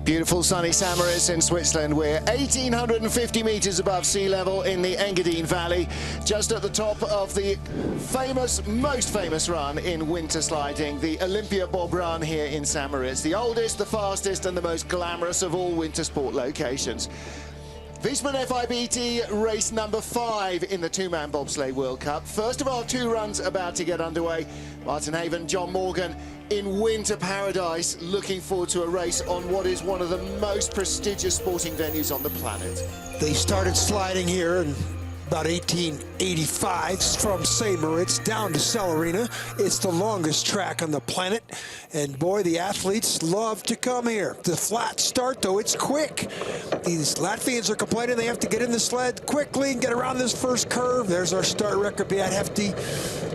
Beautiful sunny St. Moritz in Switzerland. We're 1,850 meters above sea level in the Engadine Valley, just at the top of the famous, most famous run in winter sliding, the Olympic Bobrun here in St. Moritz, the oldest, the fastest and the most glamorous of all winter sport locations. Wiesmann FIBT race number 5 in the two-man bobsleigh World Cup. First of our 2 runs about to get underway. Martin Haven, John Morgan in winter paradise, looking forward to a race on what is one of the most prestigious sporting venues on the planet. They started sliding here in about 1885 from St. Moritz down to Celerina. It's the longest track on the planet, and boy, the athletes love to come here. The flat start, though, it's quick. These Latvians are complaining they have to get in the sled quickly and get around this first curve. There's our start record, Beat Hefty.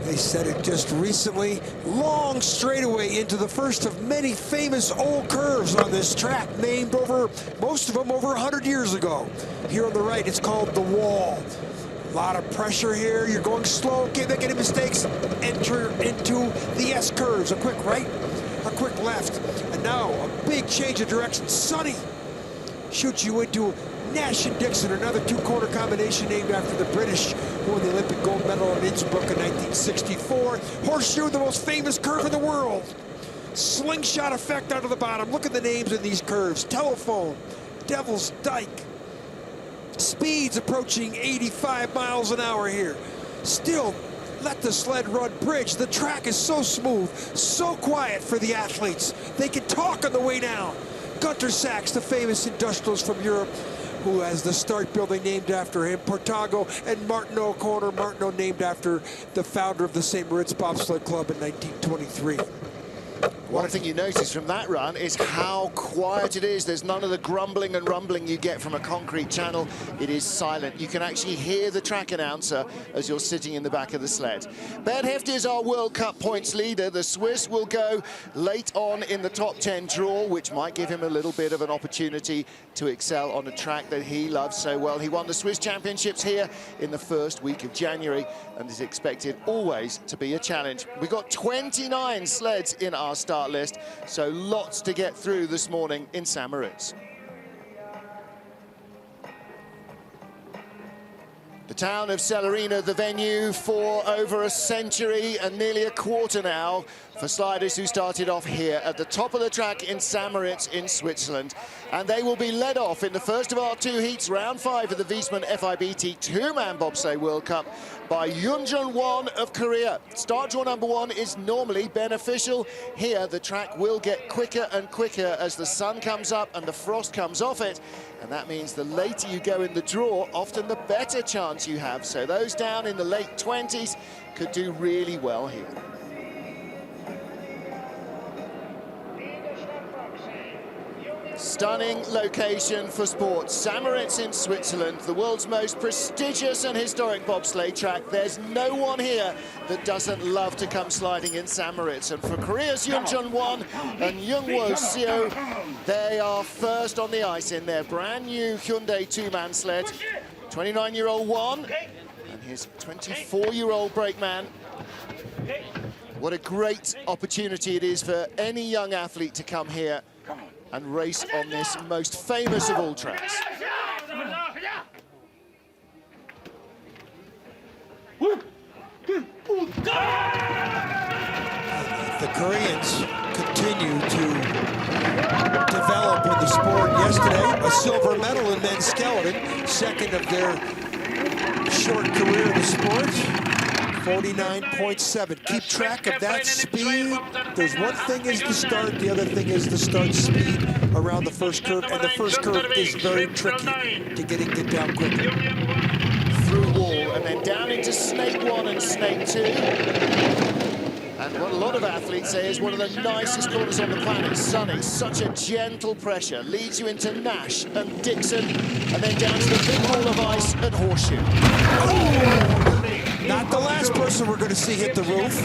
They set it just recently. Long straightaway into the first of many famous old curves on this track, named over, most of them over 100 years ago. Here on the right, it's called the Wall. A lot of pressure here. You're going slow. Can't make any mistakes. Enter into the S curves. A quick right, a quick left. And now a big change of direction. Sunny shoots you into Nash and Dixon, another 2-corner combination named after the British who won the Olympic gold medal in Innsbruck in 1964. Horseshoe, the most famous curve in the world. Slingshot effect out of the bottom. Look at the names in these curves. Telephone, Devil's Dyke. Speeds approaching 85 miles an hour here. Still, let the sled run bridge. The track is so smooth, so quiet for the athletes. They can talk on the way down. Gunter Sachs, the famous industrialist from Europe, who has the start building named after him. Portago and Martin O'Connor. Martin named after the founder of the St. Moritz Bobsled Club in 1923. One thing you notice from that run is how quiet it is. There's none of the grumbling and rumbling you get from a concrete channel. It is silent. You can actually hear the track announcer as you're sitting in the back of the sled. Beat Hefty is our World Cup points leader. The Swiss will go late on in the top 10 draw, which might give him a little bit of an opportunity to excel on a track that he loves so well. He won the Swiss Championships here in the first week of January and is expected always to be a challenge. We've got 29 sleds in our start list, so lots to get through this morning in St. Moritz. The town of Celerina, the venue for over a century and nearly a quarter now for sliders who started off here at the top of the track in St. Moritz in Switzerland. And they will be led off in the first of our 2 heats, round 5 of the Wiesmann FIBT two-man bobsleigh World Cup by Yoonjun Won of Korea. Start draw number 1 is normally beneficial. Here, the track will get quicker and quicker as the sun comes up and the frost comes off it. And that means the later you go in the draw, often the better chance you have. So those down in the late 20s could do really well here. Stunning location for sport. St. Moritz in Switzerland, the world's most prestigious and historic bobsleigh track. There's no one here that doesn't love to come sliding in St. Moritz. And for Korea's Yoonjun Won and Youngwoo Seo, they are first on the ice in their brand new Hyundai two-man sled. 29-year-old Won and his 24-year-old brakeman. What a great opportunity it is for any young athlete to come here and race on this most famous of all tracks. The Koreans continue to develop in the sport. Yesterday, a silver medal in men's skeleton, second of their short career in the sport. 49.7. Keep track of that speed. There's one thing is the start, the other thing is the start speed around the first curve, and the first curve is very tricky to get down quickly. Through wall and then down into snake 1 and snake 2. And what a lot of athletes say is one of the nicest corners on the planet. Sunny, such a gentle pressure, leads you into Nash and Dixon, and then down to the big wall of ice at Horseshoe. Oh! Not the last person we're going to see hit the roof.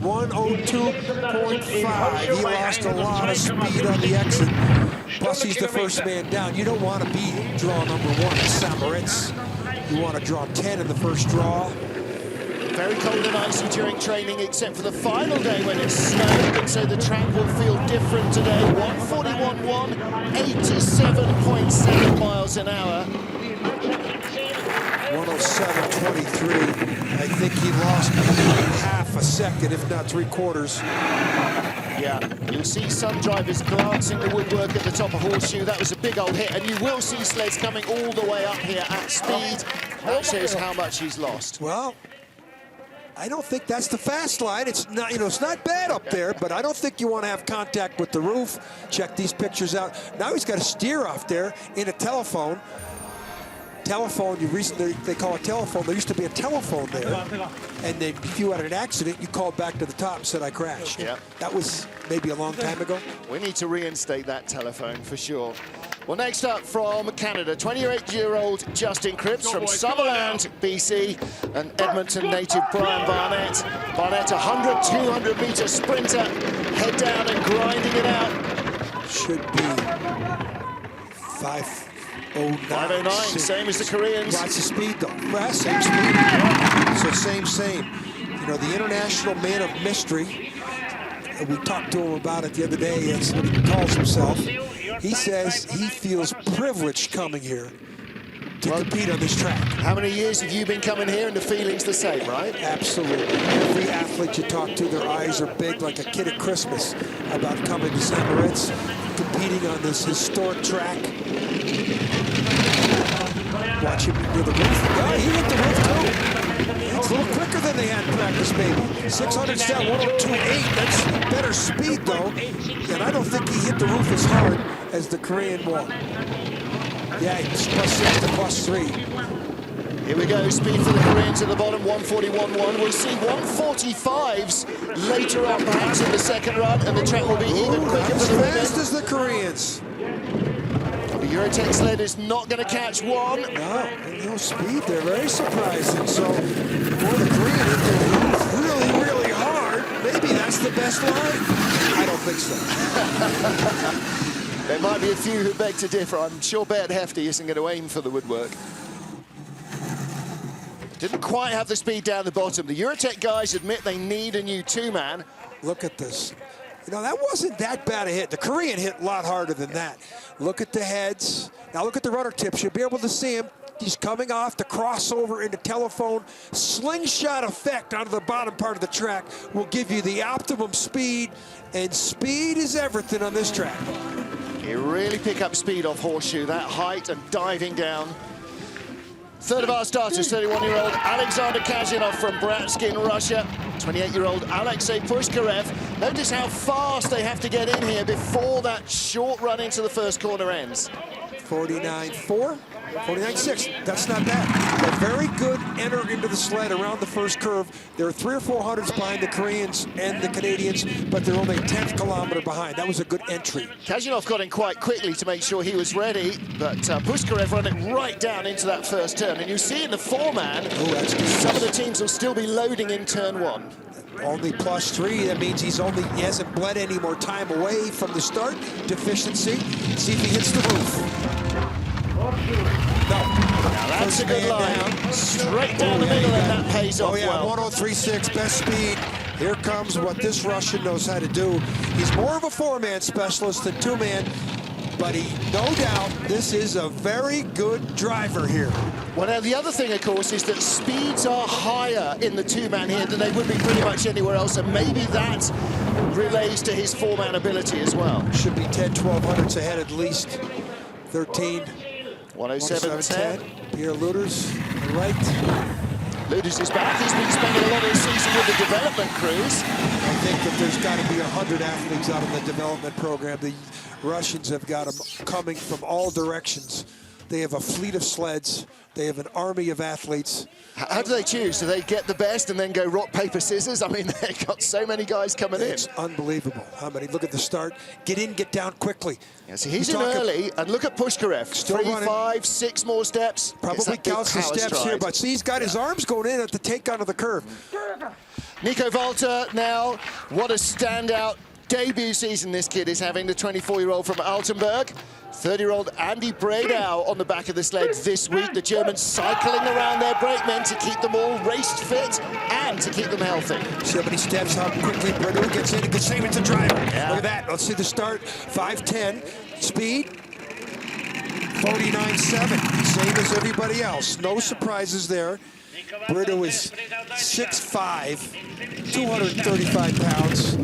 102.5. He lost a lot of speed on the exit. Plus, he's the first man down. You don't want to be draw number 1 at St. Moritz. You want to draw 10 in the first draw. Very cold and icy during training, except for the final day when it snowed, and so the track will feel different today. 141.1, 87.7 miles an hour. 107.23. I think he lost half a second, if not 3/4. Yeah, you'll see some drivers glancing the woodwork at the top of Horseshoe. That was a big old hit, and you will see sleds coming all the way up here at speed. That shows how much he's lost. Well, I don't think that's the fast line. It's not, you know, it's not bad up there, but I don't think you want to have contact with the roof. Check these pictures out. Now he's got a steer off there in a telephone. Telephone, they call it telephone. There used to be a telephone there, and then if you had an accident, you called back to the top and said, I crashed. Yeah. That was maybe a long time ago. We need to reinstate that telephone for sure. Well, next up from Canada, 28-year-old Justin Cripps from Sutherland, BC, and Edmonton native Brian Barnett. Barnett, 100, 200-meter sprinter, head down and grinding it out. Should be 5:09. 5:09, same as the Koreans. Lots of speed though. Well, same speed. So same. You know, the international man of mystery. We talked to him about it the other day. That's what he calls himself. He says he feels privileged coming here to compete on this track. How many years have you been coming here and the feeling's the same, right? Absolutely. Every athlete you talk to, their eyes are big like a kid at Christmas about coming to St. Moritz, competing on this historic track. Watch him near the roof. Oh, he hit the roof too. It's a little quicker than they had in practice, maybe. 600 step, 102.8. That's better speed, though. And I don't think he hit the roof as hard as the Korean wall. Yeah, it's +6 to +3. Here we go, speed for the Koreans at the bottom, 141.1. We'll see 145s later on, perhaps in the second run, and the track will be even quicker for the women. As fast as the Koreans. The Eurotech sled is not going to catch one. No speed there, very surprising. So, boy, the Korean hit the roof really hard. Maybe that's the best line. I don't think so. There might be a few who beg to differ. I'm sure Bert Hefty isn't going to aim for the woodwork. Didn't quite have the speed down the bottom. The Eurotech guys admit they need a new two-man. Look at this. You know, that wasn't that bad a hit. The Korean hit a lot harder than that. Look at the heads. Now look at the rudder tips. You'll be able to see him. He's coming off the crossover into telephone. Slingshot effect onto the bottom part of the track will give you the optimum speed, and speed is everything on this track. You really pick up speed off Horseshoe, that height and diving down. Third of our starters, 31-year-old Alexander Kazyanov from Bratsk in Russia. 28-year-old Alexei Pushkarev. Notice how fast they have to get in here before that short run into the first corner ends. 49.4, 49.6. That's not bad. A very good enter into the sled around the first curve. There are 300 or 400s behind the Koreans and the Canadians, but they're only a 10th kilometer behind. That was a good entry. Kazyanov got in quite quickly to make sure he was ready, but Pushkarev run it right down into that first turn. And you see in the four-man, some of the teams will still be loading in turn one. Only +3, that means he hasn't bled any more time away from the start. Deficiency. See if he hits the roof. No. Now that's a good line. Down. Straight down the middle, and that pays off well. 103.6, best speed. Here comes what this Russian knows how to do. He's more of a four-man specialist than two-man, but no doubt, this is a very good driver here. Well, now, the other thing, of course, is that speeds are higher in the two-man here than they would be pretty much anywhere else, and maybe that relays to his four-man ability as well. Should be 10, 1200s ahead at least. 13. 107.10. Pierre Luders, right. Luders is back. He's been spending a lot of the season with the development crews. I think that there's got to be 100 athletes out of the development program. The Russians have got them coming from all directions. They have a fleet of sleds. They have an army of athletes. How do they choose? Do they get the best and then go rock, paper, scissors? I mean, they've got so many guys coming in. It's unbelievable how many. Look at the start. Get in, get down quickly. Yeah, so he's in early, and look at Pushkarev. Still 3, running. 5, 6 more steps. Probably counts the steps here, but see, he's got his arms going in at the takedown of the curve. Nico Walter now, what a standout debut season this kid is having, the 24-year-old from Altenburg. 30-year-old Andy Bradau on the back of the sled this week. The Germans cycling around their brakemen to keep them all race fit and to keep them healthy. See how many steps, how quickly Bradau gets in and can save it to driver. Yeah. Look at that. Let's see the start. 5:10 speed. 49.7, same as everybody else. No surprises there. Bradau is 6'5", 235 pounds.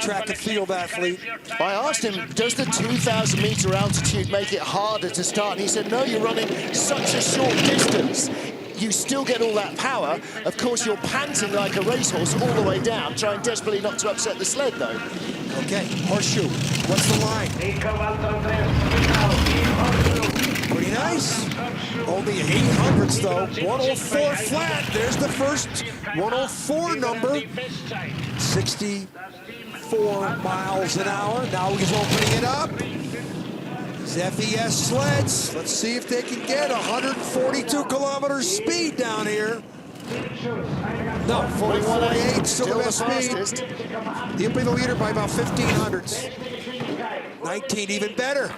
Track and field athlete. I asked him, does the 2,000-meter altitude make it harder to start? And he said, no, you're running such a short distance. You still get all that power. Of course, you're panting like a racehorse all the way down, trying desperately not to upset the sled, though. Okay, horseshoe. What's the line? Pretty nice. Only 800s, though. 104 flat. There's the first 104 number. 64 miles an hour. Now he's opening it up. His FES sleds. Let's see if they can get 142 kilometers speed down here. No, 41.8, still the best speed. He'll be the leader by about 1,500s. 19, even better.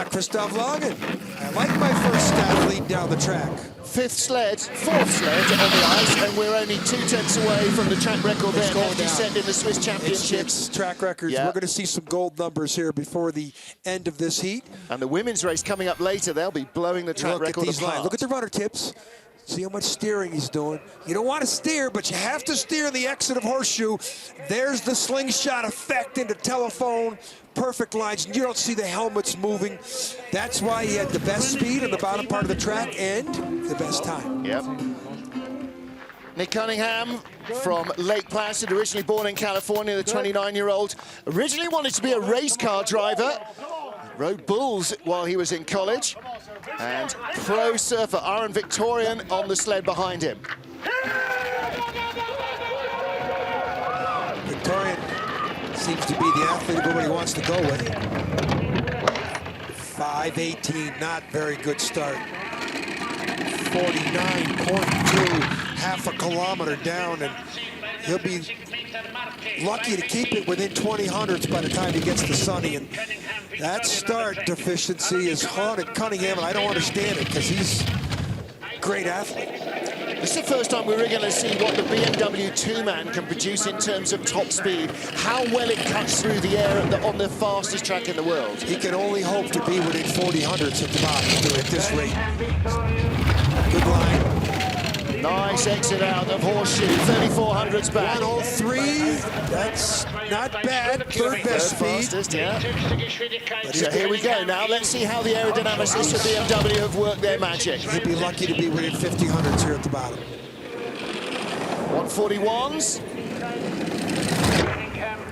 Christoph Langen. I like my first athlete down the track. Fourth sled on the ice, and we're only 2/10 away from the track record there. Hefty set in the Swiss Championships. It's track records. Yeah. We're going to see some gold numbers here before the end of this heat. And the women's race coming up later, they'll be blowing the track record apart. Look at the runner tips. See how much steering he's doing. You don't want to steer, but you have to steer the exit of horseshoe. There's the slingshot effect into telephone. Perfect lines. You don't see the helmets moving. That's why he had the best speed on the bottom part of the track and the best time. Yep. Nick Cunningham from Lake Placid, originally born in California, the 29-year-old. Originally wanted to be a race car driver. Rode bulls while he was in college. And pro surfer Aaron Victorian on the sled behind him. Victorian seems to be the athlete everybody wants to go with. 5:18, not very good start. 49.2, half a kilometer down, and he'll be lucky to keep it within 20 hundredths by the time he gets to Sunny. And that start deficiency is haunted Cunningham, and I don't understand it because he's a great athlete. This is the first time we're going to see what the BMW 2-man can produce in terms of top speed, how well it cuts through the air on the fastest track in the world. He can only hope to be within 40 hundredths at the bottom at this rate. Good line. Nice exit out of horseshoe, 3,400s back. 103, that's not bad. Third best speed. Fastest, yeah. So here we go. Now let's see how the aerodynamicists of BMW have worked their magic. He'd be lucky to be within 50 hundredths here at the bottom. 141s.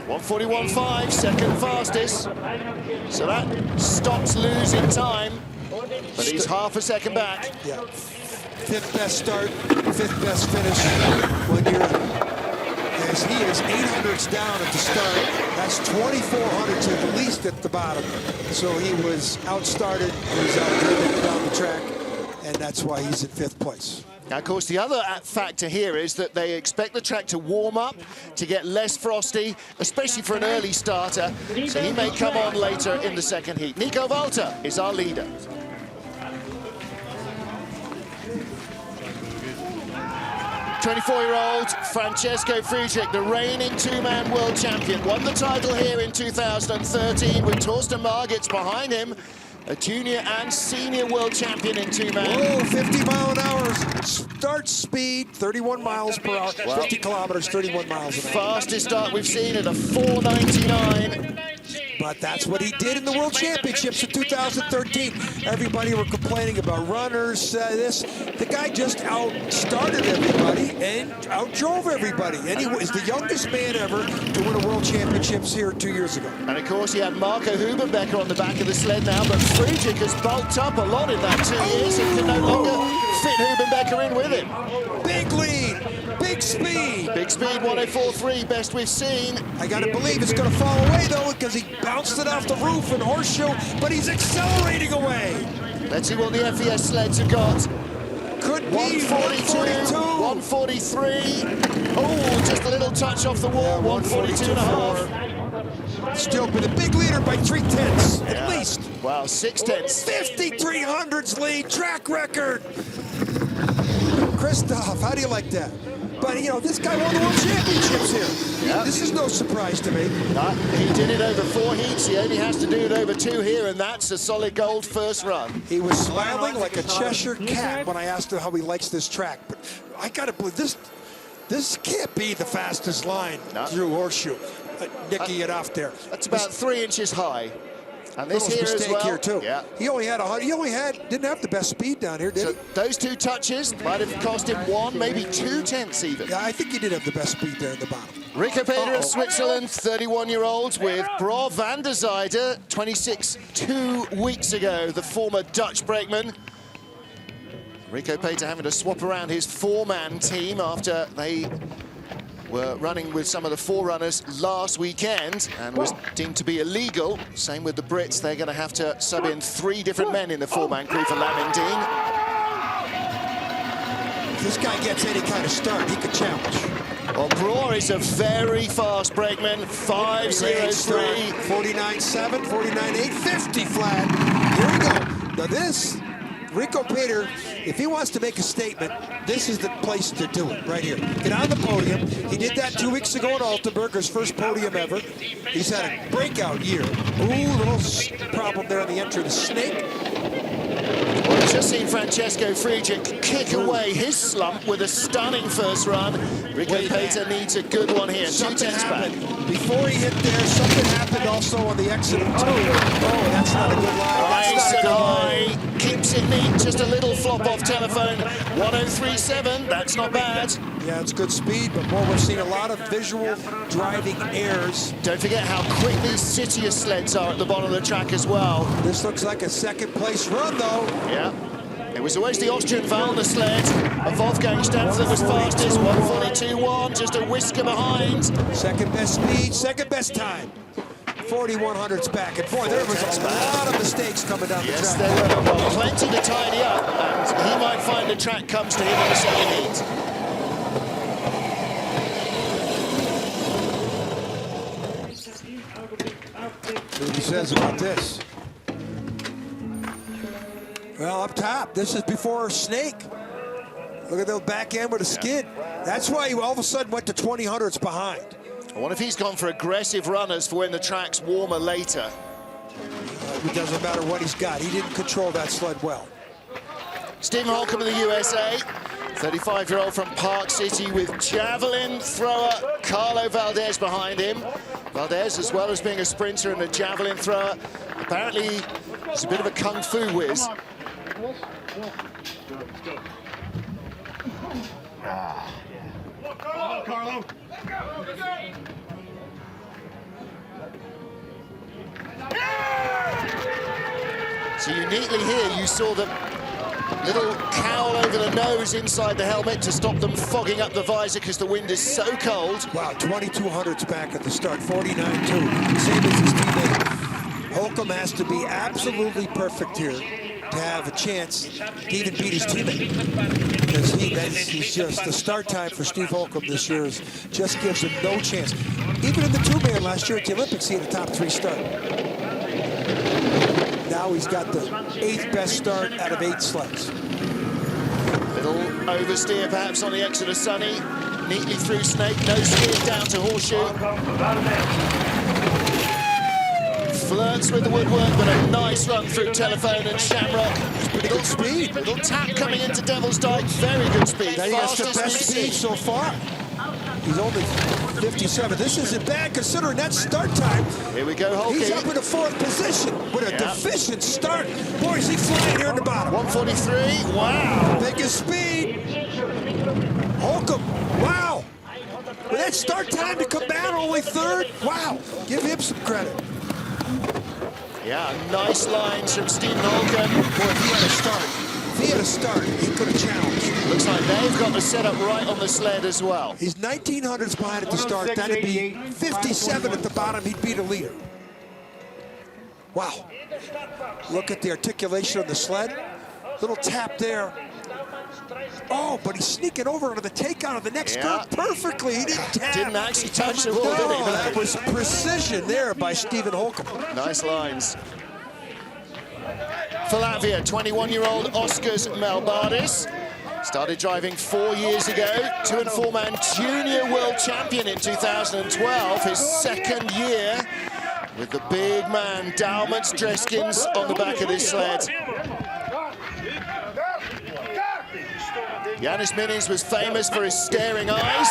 141.5, second fastest. So that stops losing time, but he's half a second back. Yeah. Fifth best start, fifth best finish. When you're, as he is, 800s down at the start. That's 2,400s at least at the bottom. So he was outstarted, he was outdriven down the track, and that's why he's in fifth place. Now, of course, the other factor here is that they expect the track to warm up, to get less frosty, especially for an early starter. So he may come on later in the second heat. Nico Walter is our leader. 24-year-old Francesco Friedrich, the reigning 2-man world champion, won the title here in 2013 with Torsten Margitz behind him, a junior and senior world champion in 2-man. Whoa, 50 mile an hour start speed, 31 miles per hour, 50 kilometers, 31 miles an hour. Fastest start we've seen at a 4:99. But that's what he did in the World Championships of 2013. Everybody were complaining about runners, this. The guy just outstarted everybody and outdrove everybody. And he was the youngest man ever to win a World Championships here 2 years ago. And of course, he had Marco Hubenbecker on the back of the sled now, but Friedrich has bulked up a lot in that 2 years and can no longer fit Hubenbecker in with him. Big lead, big speed. Big speed, 104.3, best we've seen. I gotta believe it's gonna fall away though, because he bounced it off the roof in horseshoe, but he's accelerating away. Let's see what the FES sleds have got. Could be 142, 143. Oh, just a little touch off the wall. 142.5. Still with a big leader by 3/10 at least. Wow, 6/10. 5300s lead, track record. Christoph, how do you like that? But, you know, this guy won the World Championships here. Yeah. This is no surprise to me. He did it over 4 heats. He only has to do it over 2 here, and that's a solid gold first run. He was smiling like a Cheshire cat when I asked him how he likes this track. But I got to believe this can't be the fastest line through Horseshoe. Nicking it off there. That's about 3 inches high. And this here as well. Here too. Yeah. He only didn't have the best speed down here, did he? Those 2 touches might have cost him 1, maybe 2/10 even. Yeah, I think he did have the best speed there in the bottom. Rico Peter of Switzerland, 31-year-old, with Bro van der Zijde, 26 2 weeks ago, the former Dutch brakeman. Rico Peter having to swap around his 4-man team after they were running with some of the forerunners last weekend and was deemed to be illegal. Same with the Brits. They're going to have to sub in 3 different men in the 4-man crew for Lamendine. If this guy gets any kind of start, he could challenge. Well, Bro is a very fast brakeman. 5.03. 49.7, 49.8, 50 flat. Here we go. Now this, Rico Peter, if he wants to make a statement, this is the place to do it, right here. Get on the podium. He did that 2 weeks ago in Altenburg, his first podium ever. He's had a breakout year. Ooh, little problem there on the entry, the snake. Well, we've just seen Francesco Frigic kick away his slump with a stunning first run. Rico Peter needs a good one here. Something 2/10 back. happened. Before he hit there, something happened also on the exit of 2. Oh, that's not a good line. Nice and high. Keeps it neat. Just a little flop off telephone. 1:03.7. That's not bad. Yeah, it's good speed, but boy, we're seeing a lot of visual driving errors. Don't forget how quick these Citius sleds are at the bottom of the track as well. This looks like a second-place run, though. Yeah. It was always the Austrian Wallner sled of Wolfgang Stampf that was fastest. 1:42.1, just a whisker behind. Second best speed, second best time. 4100's back, and boy, there was a lot of mistakes coming down the track. Yes, there were. Well, plenty to tidy up, and he might find the track comes to him in the second heat. See what he says about this. Well, up top, this is before Snake. Look at the back end with a skid. That's why he all of a sudden went to 2000s behind. I wonder if he's gone for aggressive runners for when the track's warmer later. It doesn't matter what he's got. He didn't control that sled well. Stephen Holcomb of the USA, 35-year-old from Park City with javelin thrower Carlo Valdez behind him. Valdez, as well as being a sprinter and a javelin thrower, apparently he's a bit of a kung fu whiz. Carlo. So uniquely here, you saw the little cowl over the nose inside the helmet to stop them fogging up the visor because the wind is so cold. Wow, 2200's back at the start, 49.2, same as his teammate. Holcomb has to be absolutely perfect here to have a chance to even beat his teammate. Because he's just, the start time for Steve Holcomb this year just gives him no chance. Even in the 2-man last year at the Olympics, he had a top 3 start. Now he's got the 8th best start out of 8 sleds. Little oversteer perhaps on the exit of Sunny. Neatly through Snake, no skid down to Horseshoe. Flirts with the woodwork, but a nice run through Telephone and Shamrock. Pretty good speed. Little tap coming into Devil's Dyke, very good speed. Now he has the Fastest best we've speed seen. so far. He's only 57. This isn't bad considering that start time. Here we go, Holcomb. He's up in the 4th position with a deficient start. Boy, is he flying here in the bottom. 1:43, wow. Biggest speed. Holcomb, wow. With that start time to come down only 3rd, wow. Give him some credit. Yeah, nice lines from Stephen Holcomb. Boy, if he had a start, he could have challenged. Looks like they've got the setup right on the sled as well. He's 1900s behind at the start. That'd be 57 at the bottom. He'd beat a leader. Wow. Look at the articulation of the sled. Little tap there. Oh, but he's sneaking over onto the takeout of the next turn perfectly. He didn't tap. Didn't actually touch the wall, No, did he? that was precision there by Stephen Holcomb. Nice lines. For Latvia, 21-year-old Oskars Melbardis. Started driving 4 years ago. 2- and 4-man junior world champion in 2012, his second year with the big man, Dalmats Dreskins, on the back of his sled. Yanis Minis was famous for his staring eyes.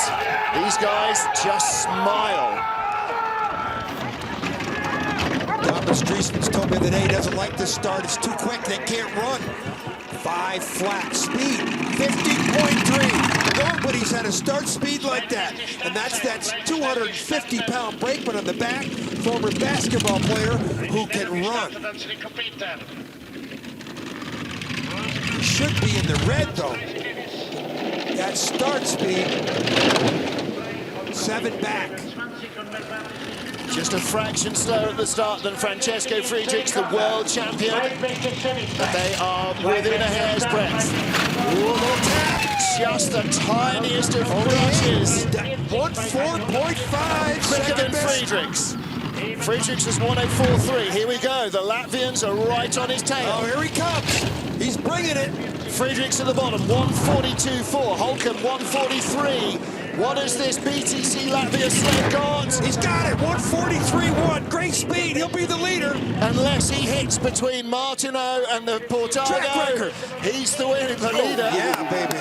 These guys just smile. Thomas Driesman's told me that he doesn't like this start. It's too quick. They can't run. 5 flat. Speed, 50.3. Nobody's had a start speed like that. And that's that 250-pound brakeman on the back, former basketball player who can run. He should be in the red, though. That start speed, 7 back. Just a fraction slower at the start than Francesco Friedrichs, the world champion. But they are within a hair's breadth. Ooh, a little tap. Just the tiniest of brushes. 1:04.5. Quicker than Friedrichs. Friedrichs is 1:04.3. Here we go. The Latvians are right on his tail. Oh, here he comes. He's bringing it. Friedrichs at the bottom, 1:42.4. Holcomb, 1:43. What has this BTC Latvia sled got? He's got it, 1:43.1. Great speed, he'll be the leader. Unless he hits between Martineau and the Portago, he's the winner, the leader. Yeah, baby.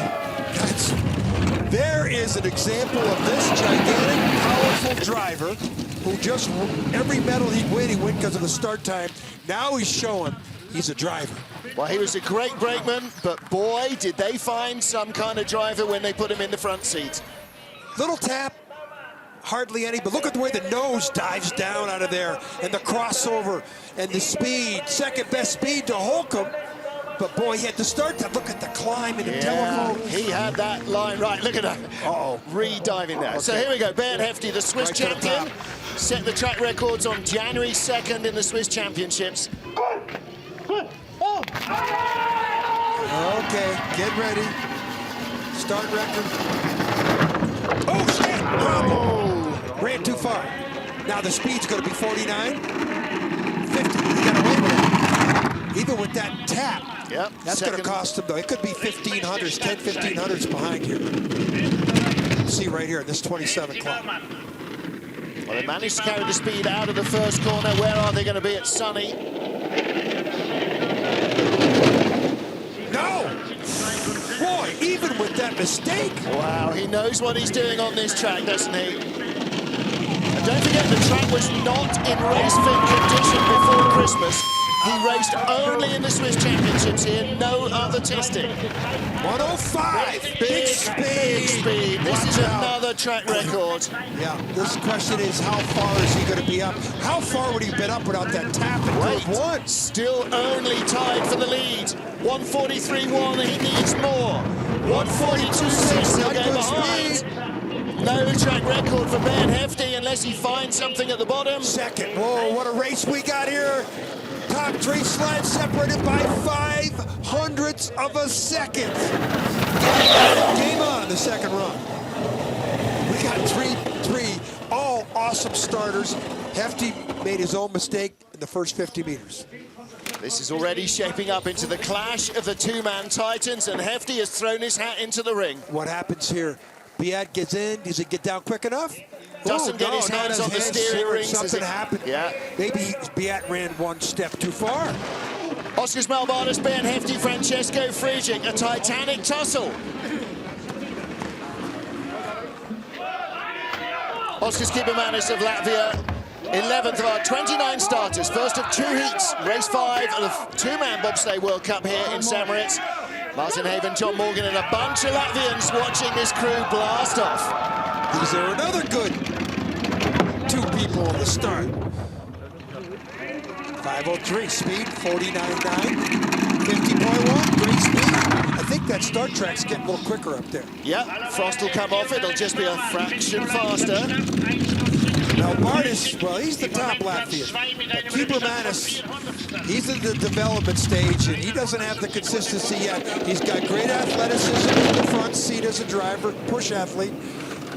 There is an example of this gigantic, powerful driver who just, every medal he'd win because of the start time. Now he's showing he's a driver. Well, he was a great brakeman, but boy, did they find some kind of driver when they put him in the front seat. Little tap, hardly any, but look at the way the nose dives down out of there, and the crossover, and the speed, second best speed to Holcomb. But boy, he had to start to look at the climb in the telephone. He had that line right. Look at that. Re-diving there. Okay. So here we go. Bernd Hefty, the Swiss champion, set the track records on January 2nd in the Swiss Championships. Okay, get ready. Start record. Oh, shit! Oh. Ran too far. Now the speed's going to be 49. 50. He got away with it. Even with that tap. Yep. That's going to cost him, though. It could be 1500s, 10, 1500s behind here. See right here, this 27 clock. Well, they managed to carry the speed out of the first corner. Where are they going to be at Sunny? No! Boy, even with that mistake. Wow, he knows what he's doing on this track, doesn't he? And don't forget, the track was not in race fit condition before Christmas. He raced only in the Swiss Championships here, no other testing. 105, big speed. Big speed. This is another track record. Yeah, this question is how far is he going to be up? How far would he have been up without that tap in Wait, curve 1? still only tied for the lead. 1:43.1, he needs more. 1:42.6, he'll go behind. No track record for Bernd Hefty unless he finds something at the bottom. Second. Whoa, what a race we got here. Top 3 sleds separated by 0.05 of a second. Game on the second run. We got three all awesome starters. Hefty made his own mistake in the first 50 meters. This is already shaping up into the clash of the two-man titans, and Hefty has thrown his hat into the ring. What happens here? Biat gets in. Does he get down quick enough? Doesn't get his hands on the steering rings. Something happened. Yeah. Maybe Biat ran one step too far. Oskars Melbardis, Bernd Hefty, Francesco Friedrich, a Titanic tussle. Oskars Kibermanis of Latvia, 11th of our 29 starters, first of 2 heats, race 5 of the two-man bobsleigh World Cup here in St. Moritz. Martin Haven, John Morgan, and a bunch of Latvians watching this crew blast off. These are another good 2 people on the start. 5:03 speed, 49.9, 50.1, great speed. I think that start track's getting a little quicker up there. Yeah, frost will come off, it'll just be a fraction faster. Now Martis, well, he's the top Latvian. Kibermanis He's in the development stage, and he doesn't have the consistency yet. He's got great athleticism in the front seat as a driver, push athlete,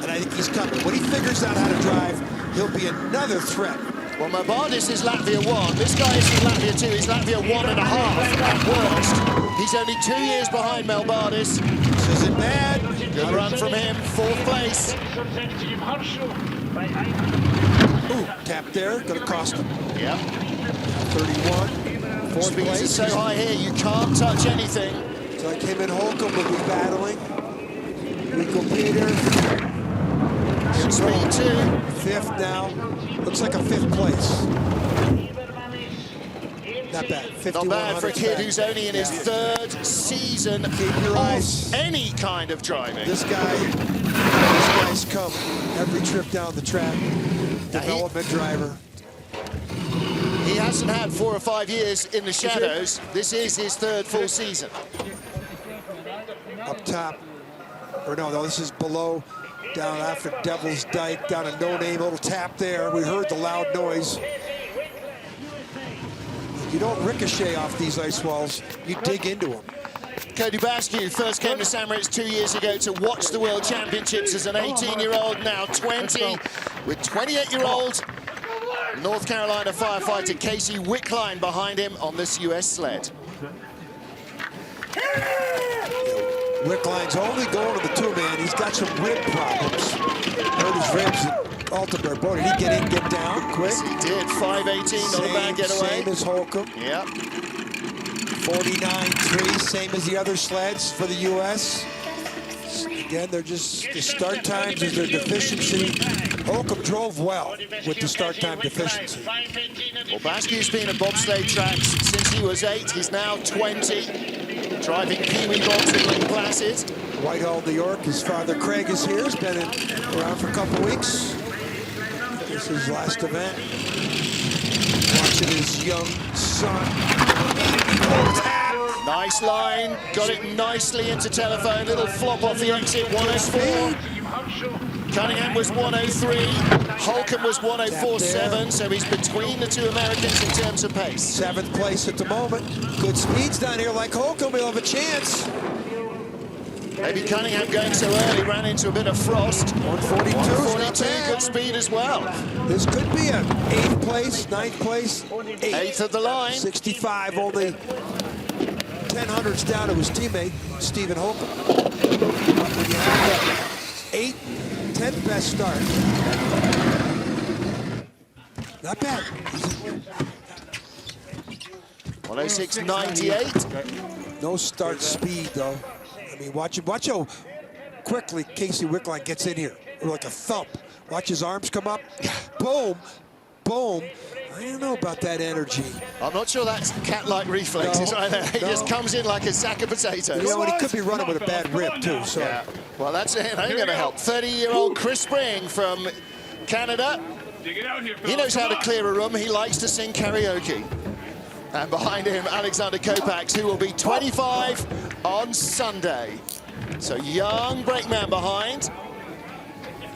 and I think he's coming. When he figures out how to drive, he'll be another threat. Well, Mobardis is Latvia 1. This guy is in Latvia 2. He's Latvia 1.5 at worst. He's only 2 years behind Mobardis. This isn't bad. Good run from him, 4th place. Ooh, tap there, gonna cost him. Yep. 31, 4th Speeds place. are so high here, you can't touch anything. So like him and Holcomb will be battling. Rico Peter. Speed 2. 5th now. Looks like a 5th place. Not bad. Not bad for a kid who's only in his 3rd season Keep your eyes. of any kind of driving. This guy's come every trip down the track. Development driver. He hasn't had 4 or 5 years in the shadows. This is his 3rd full season. Up top. Or no, this is below. Down after Devil's Dyke, down a no-name little tap there. We heard the loud noise. You don't ricochet off these ice walls, you dig into them. Cody Basque first came to St. Moritz 2 years ago to watch the World Championships as an 18-year-old, now 20, with 28-year-old North Carolina firefighter Casey Wickline behind him on this US sled. Wickline's only going to the 2-man. He's got some rib problems. Hurt his ribs at Altenberg. Boy, did he get in, get down quick? Yes, he did. 5:18, not a bad getaway. Same as Holcomb. Yep. 49.3, same as the other sleds for the U.S. Again, they're just, the start times is their deficiency. Holcomb drove well with the start time deficiency. Well, Basque's been at bobsleigh tracks since he was 8. He's now 20. Driving Pee-wee bobsleigh classes. Whitehall, New York. His father, Craig, is here. He's been around for a couple weeks. This is his last event. Watching his young son. Nice line. Got it nicely into telephone. Little flop off the exit. 104. Cunningham was 103. Holcomb was 104.7. So he's between the 2 Americans in terms of pace. 7th place at the moment. Good speeds down here like Holcomb. He'll have a chance. Maybe Cunningham going so early ran into a bit of frost. 142. 142, good speed as well. This could be a 8th place, 9th place, 8th of the line. 65, only 10 hundredths down to his teammate, Stephen Holcomb. When you have that 8th, 10th best start. Not bad. 106.98. No start speed, though. I mean, watch how quickly Casey Wickline gets in here. Like a thump. Watch his arms come up. Boom. Boom. I don't know about that energy. I'm not sure that's cat-like reflexes right there. He just comes in like a sack of potatoes. You know, and he could be running with a bad rib, too. So. Yeah. Well, that's it. Ain't going to help. 30-year-old Chris Spring from Canada. He knows how to clear a room. He likes to sing karaoke. And behind him, Alexander Kopax, who will be 25 on Sunday. So young brakeman behind.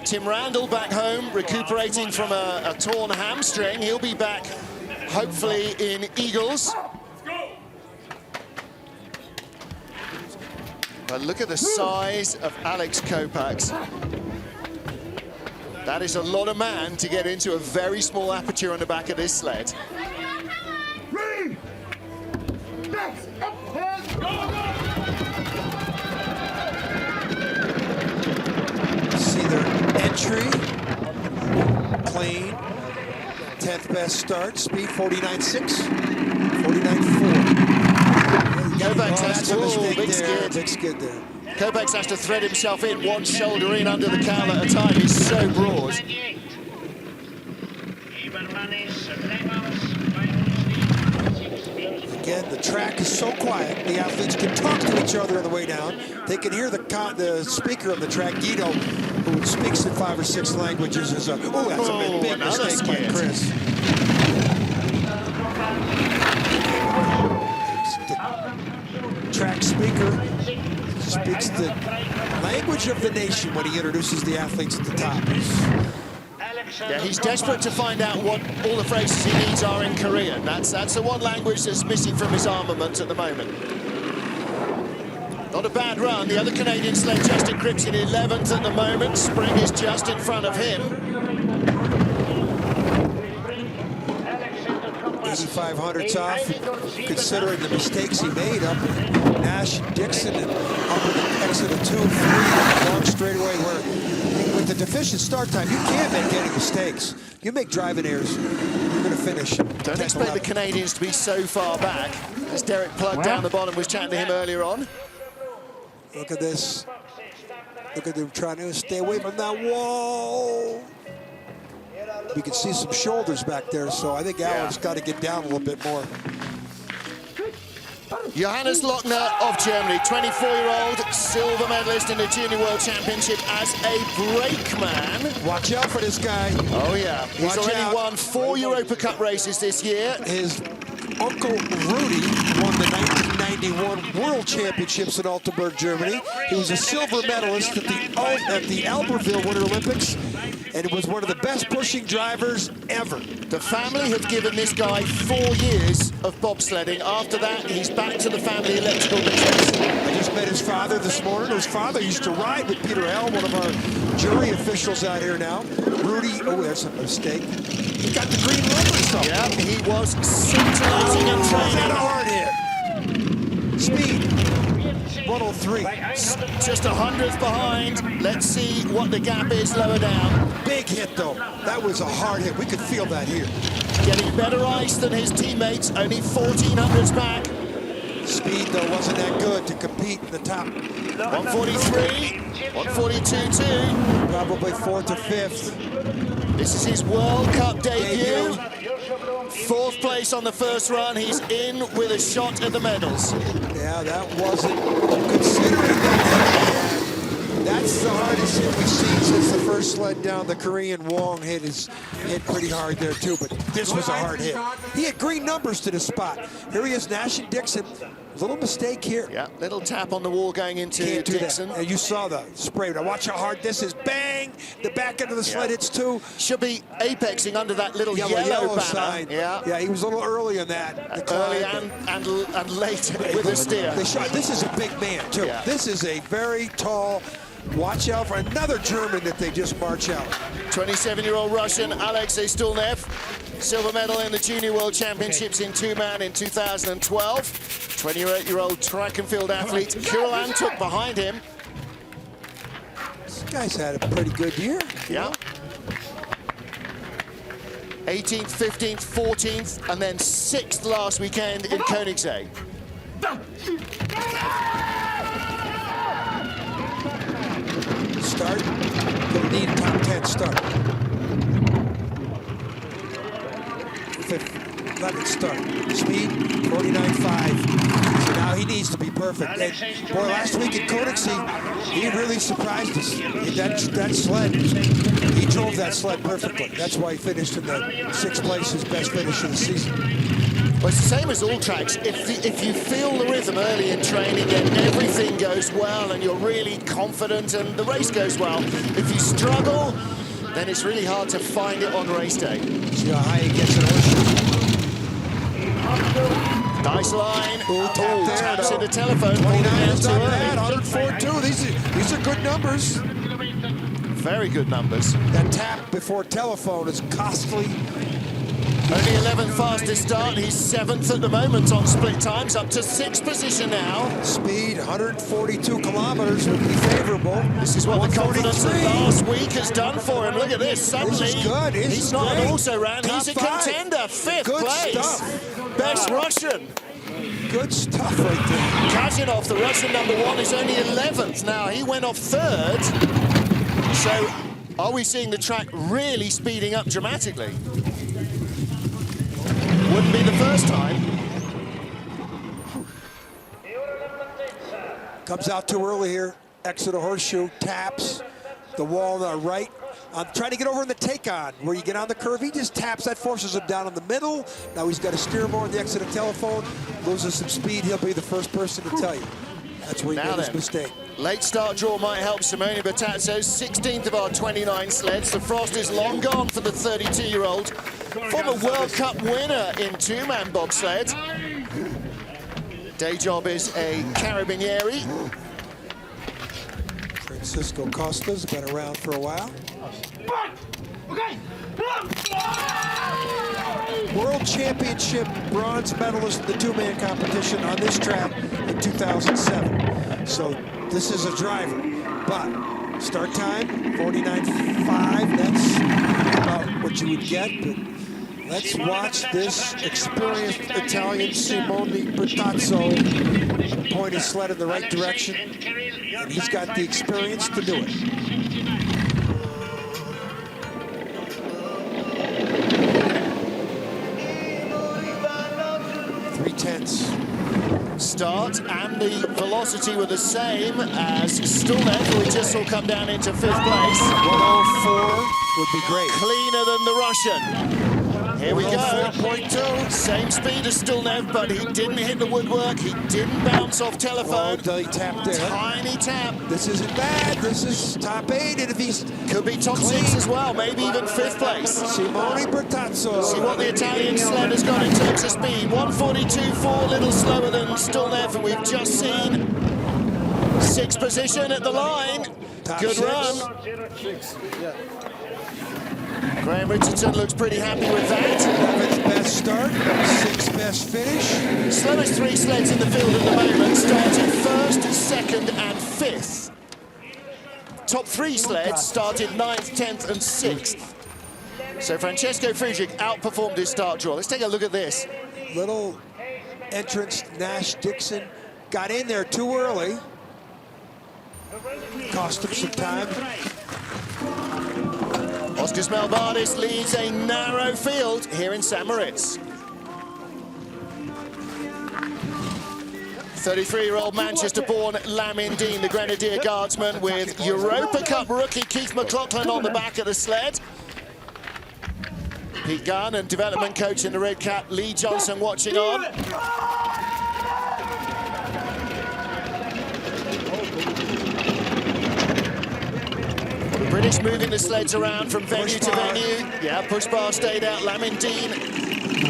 Tim Randall back home, recuperating from a torn hamstring. He'll be back, hopefully, in Eagles. But look at the size of Alex Kopax. That is a lot of man to get into a very small aperture on the back of this sled. See their entry, clean, 10th best start, speed 49.6, 49.4. Kopax has to, big skid. Big skid there. Kopax has to thread himself in, one shoulder in under the cowl at a time. He's so broad. Again, the track is so quiet, the athletes can talk to each other on the way down. They can hear the speaker of the track, Guido, who speaks in 5 or 6 languages. That's a big mistake by Chris. The track speaker speaks the language of the nation when he introduces the athletes at the top. Yeah, he's desperate to find out what all the phrases he needs are in Korean. That's the one language that's missing from his armament at the moment. Not a bad run. The other Canadian sled, Justin Cripps, in 11th at the moment. Spring is just in front of him. 8,500's off, considering the mistakes he made up in Nash and Dixon and up in the exit of 2-3 long straightaway, where with the deficient start time, you can't make any mistakes. You make driving errors, you're going to finish. Don't expect the Canadians to be so far back, as Derek Plug down the bottom was chatting to him earlier on. Look at this. Look at them trying to stay away from that wall. You can see some shoulders back there, so I think Alan's got to get down a little bit more. Johannes Lochner of Germany, 24-year-old silver medalist in the Junior World Championship as a brakeman. Watch out for this guy. Oh, yeah. He's already won 4 Europa Cup races this year. His uncle Rudy won the 1991 World Championships in Altenburg, Germany. He was a silver medalist at the Albertville Winter Olympics, and it was one of the best pushing drivers ever. The family have given this guy 4 years of bobsledding. After that, he's back to the family electrical business. I just met his father this morning. His father used to ride with Peter Hell, one of our jury officials out here now. Rudy, oh, there's a mistake. He got the green numbers though. Yeah, he was scintillating and training. That a hard hit. Speed, 103. Just 100th behind. Let's see what the gap is lower down. Big hit though. That was a hard hit. We could feel that here. Getting better ice than his teammates, only 1400s back. Speed though wasn't that good to compete in the top. 143, 142.2. Probably 4th or 5th. This is his World Cup debut. 4th place on the first run. He's in with a shot at the medals. Yeah, that wasn't, considering that. That's the hardest hit we've seen since the first sled down. The Korean Wong hit pretty hard there too, but this was a hard hit. He had green numbers to the spot. Here he is, Nash and Dixon. Little mistake here. Yeah, little tap on the wall going into Dixon. And you saw the spray. Now watch how hard this is. Bang! The back end of the sled hits too. Should be apexing under that little yellow banner. Sign. Yeah, he was a little early on that. Early and late with the steer. This is a big man too. Yeah. This is a very tall. Watch out for another German that they just march out. 27-year-old Russian Alexei Stulnev, silver medal in the Junior World Championships in two-man in 2012. 28-year-old track and field athlete Kirill Antuk behind him. This guy's had a pretty good year. Yeah. 18th, 15th, 14th, and then 6th last weekend in Koenigsegg. Start. Gonna need a top 10 start. 11th start. Speed 49.5. So now he needs to be perfect. And boy, last week at Koenigsegg, he really surprised us. That sled, he drove that sled perfectly. That's why he finished in the 6th place, his best finish of the season. Well, it's the same as all tracks. If you feel the rhythm early in training and everything goes well and you're really confident and the race goes well, if you struggle, then it's really hard to find it on race day. See how high he gets it. Nice line. Taps in the telephone. 29 is not bad. 104.2. These are good numbers. Very good numbers. That tap before telephone is costly. Only 11th fastest start. He's 7th at the moment on split times, up to 6th position now. Speed 142 kilometers would be favorable. This is what the confidence of last week has done for him. Look at this. Suddenly, this is good. He's not an also-ran. He's a contender. 5th good place. Stuff. Best Russian. Good stuff right there. Kazhinov, the Russian #1, is only 11th now. He went off 3rd. So, are we seeing the track really speeding up dramatically? Wouldn't be the first time. Comes out too early here. Exit a horseshoe, taps the wall on the right. I'm trying to get over in the take-on where you get on the curve. He just taps. That forces him down in the middle. Now he's got to steer more on the exit of telephone. Loses some speed. He'll be the first person to tell you. That's where he made his mistake. Late start draw might help Simone Bertazzo, 16th of our 29 sleds. The frost is long gone for the 32-year-old. Former World Cup winner in two-man bobsled. Day job is a carabinieri. Francisco Costa's been around for a while. World Championship bronze medalist in the two-man competition on this track in 2007. So this is a driver, but start time 49.5. That's about what you would get. But let's watch this experienced Italian Simone Bertazzo point his sled in the right direction. And he's got the experience to do it. 3/10. Start, and the velocity were the same as Stulnev, who we just saw come down into 5th place. 104 would be great. Cleaner than the Russian. Here we go. 4.2. Same speed as Stulnev, but he didn't hit the woodwork. He didn't bounce off telephone. Oh, he tapped there. Tiny tap. This isn't bad. This is top 8, and if he's could be top 6 as well, maybe even 5th place. Simone Bertazzo. See what the Italian sled has got in terms of speed. 142.4, a little slower than Stulnev, and we've just seen 6th position at the line. Top Good 6. run. Graham Richardson looks pretty happy with that. 11th best start, 6th best finish. Slowest 3 sleds in the field at the moment, started 1st, 2nd, and 5th. Top 3 sleds started 9th, 10th, and 6th. So Francesco Friedrich outperformed his start draw. Let's take a look at this. Little entrance, Nash Dixon got in there too early. Cost him some time. Oscar Smelbardis leads a narrow field here in St. Moritz. 33-year-old Manchester-born Lamin Dean, the Grenadier Guardsman, with Europa Cup rookie Keith McLaughlin on the back of the sled. Pete Gunn and development coach in the red cap, Lee Johnson, watching on. British moving the sleds around from venue to venue. Yeah, push bar stayed out. Lamin Dean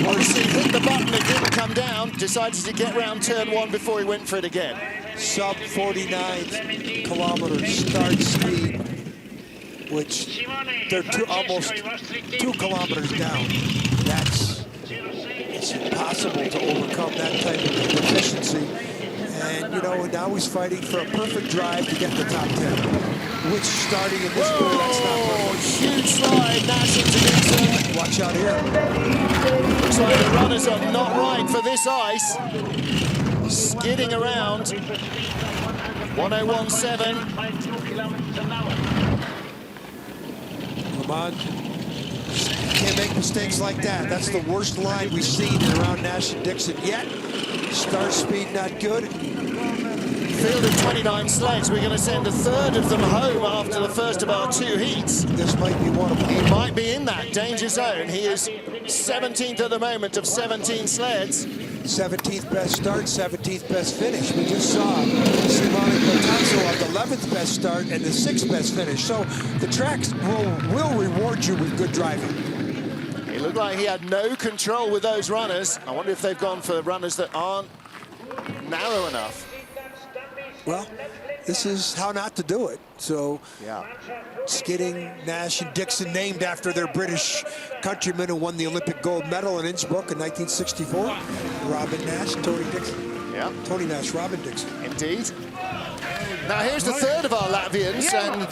obviously hit the button, it didn't come down. Decided to get round turn 1 before he went for it again. Sub 49 kilometers start speed, which they're almost 2 kilometers down. It's impossible to overcome that type of deficiency. And, you know, now he's fighting for a perfect drive to get the top 10. Which, starting in this pool, that's not perfect. Huge slide, Nash into Dixon. Watch out here. Looks like the runners are not right for this ice. Skidding around. 1017. Lamont, can't make mistakes like that. That's the worst line we've seen around Nash and Dixon yet. Start speed not good. Field of 29 sleds. We're going to send a third of them home after the first of our 2 heats. This might be one of them. He might be in that danger zone. He is 17th at the moment of 17 sleds. 17th best start, 17th best finish. We just saw Simone Bertazzo on the 11th best start and the 6th best finish. So the tracks will reward you with good driving. It looked like he had no control with those runners. I wonder if they've gone for runners that aren't narrow enough. Well, this is how not to do it. So, yeah. Skidding, Nash and Dixon, named after their British countrymen who won the Olympic gold medal in Innsbruck in 1964. Robin Nash, Tony Dixon. Yeah. Tony Nash, Robin Dixon. Indeed. Now here's the third of our Latvians, and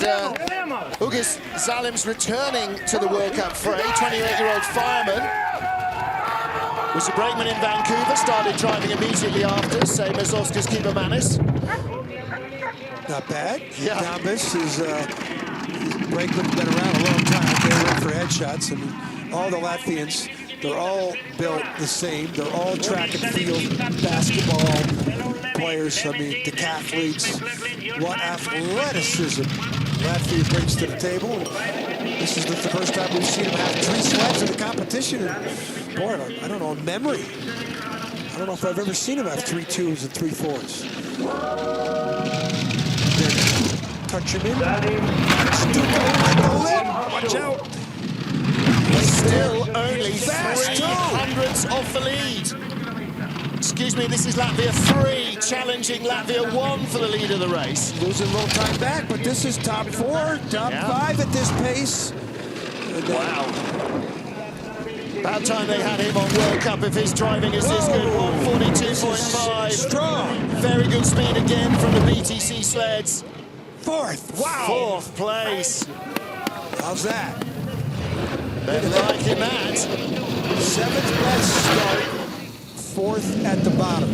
Ugis Zalim's returning to the World Cup fray. 28-year-old fireman. Was a brakeman in Vancouver, started driving immediately after, same as Oscar's keeper Manis. Not bad. Yeah. Thomas is brakeman's been around a long time. They run for headshots. I mean, all the Latvians, they're all built the same. They're all track and field basketball players. I mean, decathletes. What athleticism Latvia brings to the table. This is the first time we've seen them have 3 sleds in the competition. And boy, I don't know, memory. I don't know if I've ever seen them have 3 2s and 3 4s. They're touch him in. Stuco with the lip. Watch out. Still only 300ths off the lead. Excuse me, this is Latvia 3, challenging Latvia 1 for the lead of the race. Losing a little time back, but this is top 4, top 5 at this pace. Wow. About time they had him on World Cup if his driving is this good. 142.5. Strong. Very good speed again from the BTC sleds. 4th. Wow. 4th place. How's that? They're liking that. 7th best start. 4th at the bottom.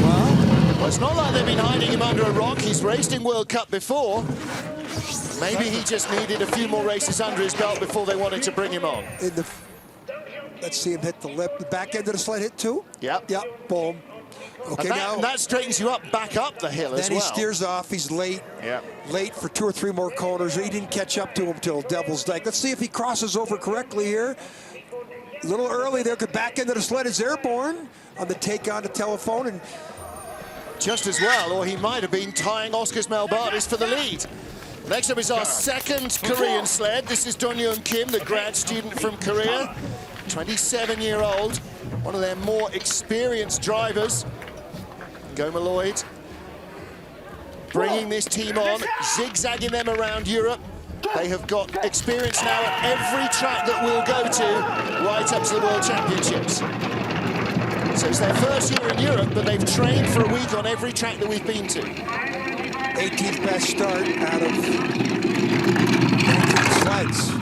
Well, it's not like they've been hiding him under a rock. He's raced in World Cup before. Maybe he just needed a few more races under his belt before they wanted to bring him on. Let's see him hit the lip. The back end of the sled hit too? Yep. Yep, boom. Okay, and that straightens you up, back up the hill as well. Then he steers off. He's late. Yep. Late for 2 or 3 more corners. He didn't catch up to him till Devil's Dyke. Let's see if he crosses over correctly here. A little early there. The back end of the sled is airborne on the take on the telephone. And just as well, or he might have been tying Oscar's Melbardis for the lead. Next up is our second Korean sled. This is Donyoung Kim, the grad student from Korea. 27-year-old, one of their more experienced drivers. Goma Lloyd bringing this team on, zigzagging them around Europe. They have got experience now at every track that we'll go to, right up to the World Championships. So it's their first year in Europe, but they've trained for a week on every track that we've been to. 18th best start out of 19 sleds.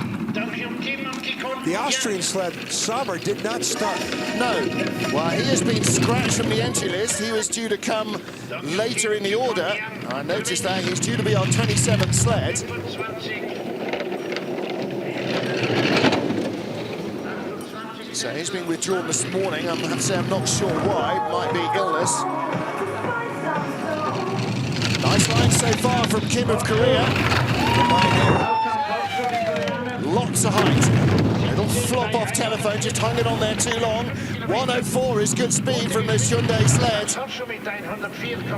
The Austrian sled, Sommer, did not start. No. Well, he has been scratched from the entry list. He was due to come later in the order. I noticed that he's due to be on 27th sled. So he's been withdrawn this morning. I have to say I'm not sure why. Might be illness. Nice line so far from Kim of Korea. Lots of height. Little flop off telephone, just hung it on there too long. 104 is good speed from this Hyundai sled.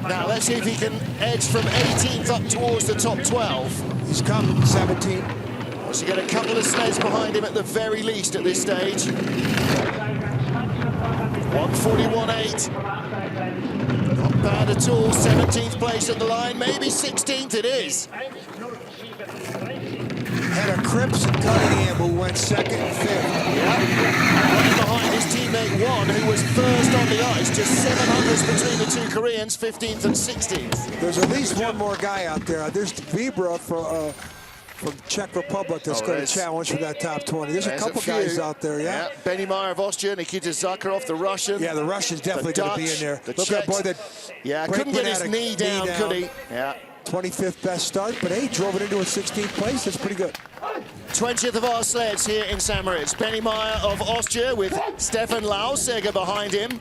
Now let's see if he can edge from 18th up towards the top 12. He's come 17. So you get a couple of sleds behind him at the very least at this stage. 141.8. Not bad at all. 17th place at the line, maybe 16th it is. Had a Cripps and Cunningham who went 2nd and 5th. Yeah. Running behind his teammate Won, who was first on the ice. Just 700s between the two Koreans, 15th and 16th. There's at least one more guy out there. There's Vibra from Czech Republic that's going to challenge for that top 20. There's a couple guys out there, yeah. Benny Meyer of Austria, Nikita Zakharov, the Russian. Yeah, the Russian's definitely going to be in there. The Look at that boy that couldn't get his knee down, could he? Yeah. 25th best start, but hey, drove it into a 16th place. That's pretty good. 20th of our sleds here in St. Moritz. Benny Meyer of Austria with Stefan Lauseger behind him.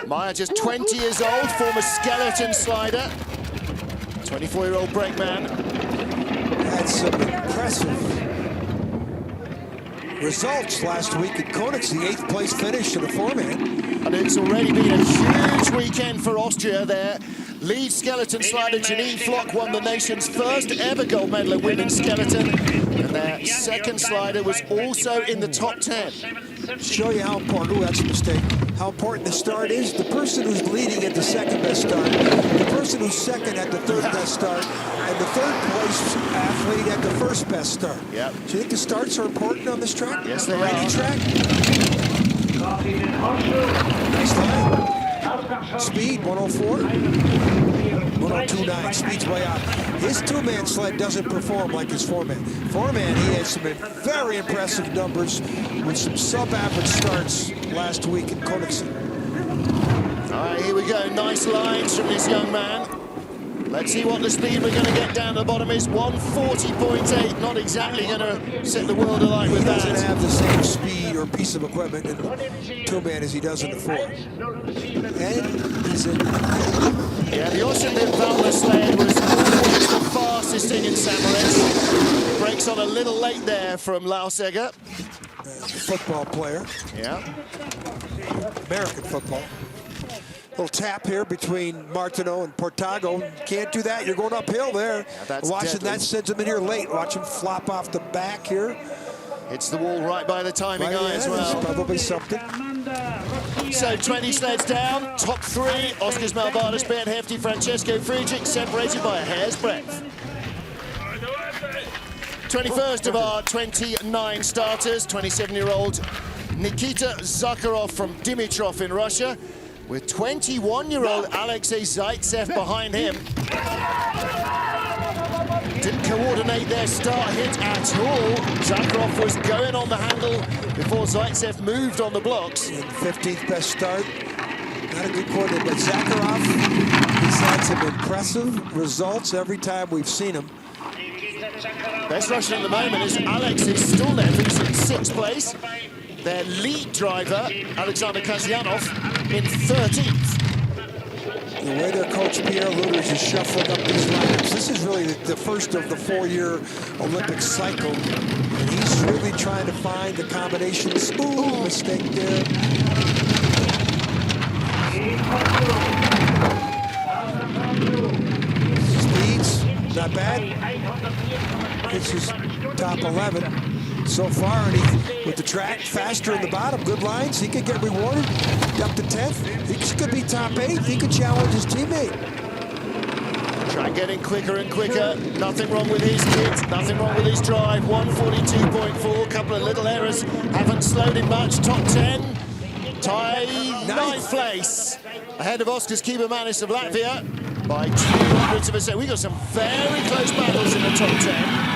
Meyer just 20 years old, former skeleton slider. 24-year-old brakeman. Had some impressive results last week at Konitz, the 8th place finish to the four-man. And it's already been a huge weekend for Austria there. Lead skeleton slider Janine Flock won the nation's first ever gold medal at women's skeleton. And their second slider was also in the top 10. Show you how important, that's a mistake, how important the start is. The person who's leading at the second best start, the person who's second at the third best start, and the third place athlete at the first best start. Yep. Do you think the starts are important on this track? Yes, they are. Track? Nice line. Speed, 104. 102.9, speed's way out. His two-man sled doesn't perform like his four-man. Four-man, he had some very impressive numbers with some sub-average starts last week in Konitz. All right, here we go. Nice lines from this young man. Let's see what the speed we're going to get down to the bottom is. 140.8. Not exactly going to set the world alight with that. He doesn't have the same speed or piece of equipment in two-man as he does in the four. And he's in. Yeah, the Austrian Valda sled was always the fastest thing in St. Moritz. Brakes on a little late there from Lauseger. Football player. Yeah. American football. Little tap here between Martineau and Portago. You can't do that. You're going uphill there. Yeah, watching deadly. that sends him in here late. Watch him flop off the back here. Hits the wall right by the timing eye as well. Probably something. So 20 sleds down, top 3, Oscars Malvarez, Bernd Hefty, Francesco Friedrich, separated by a hair's breadth. 21st of our 29 starters, 27-year-old Nikita Zakharov from Dimitrov in Russia, with 21-year-old Alexei Zaitsev behind him. Didn't coordinate their start hit at all. Zakharov was going on the handle before Zaitsev moved on the blocks. And 15th best start. Not a good coordinate, but Zakharov, he's had some impressive results every time we've seen him. Best Russian at the moment is Alexei Stulnev, who's in 6th place. Their lead driver, Alexander Kasyanov, in 13th. The way their coach Pierre Luders is shuffling up these lineups, this is really the first of the 4-year Olympic cycle. And he's really trying to find the combinations. Ooh, mistake there. Speeds, not bad. This is top 11. So far, and he, with the track faster in the bottom, good lines, he could get rewarded up to 10th. He could be top 8. He could challenge his teammate. Track getting quicker and quicker. Nothing wrong with his kit, nothing wrong with his drive. 142.4, couple of little errors. Haven't slowed him much. Top 10. Tie 9th place. Ahead of Oskars Kibermanis of Latvia by 200ths of a second. We've got some very close battles in the top 10.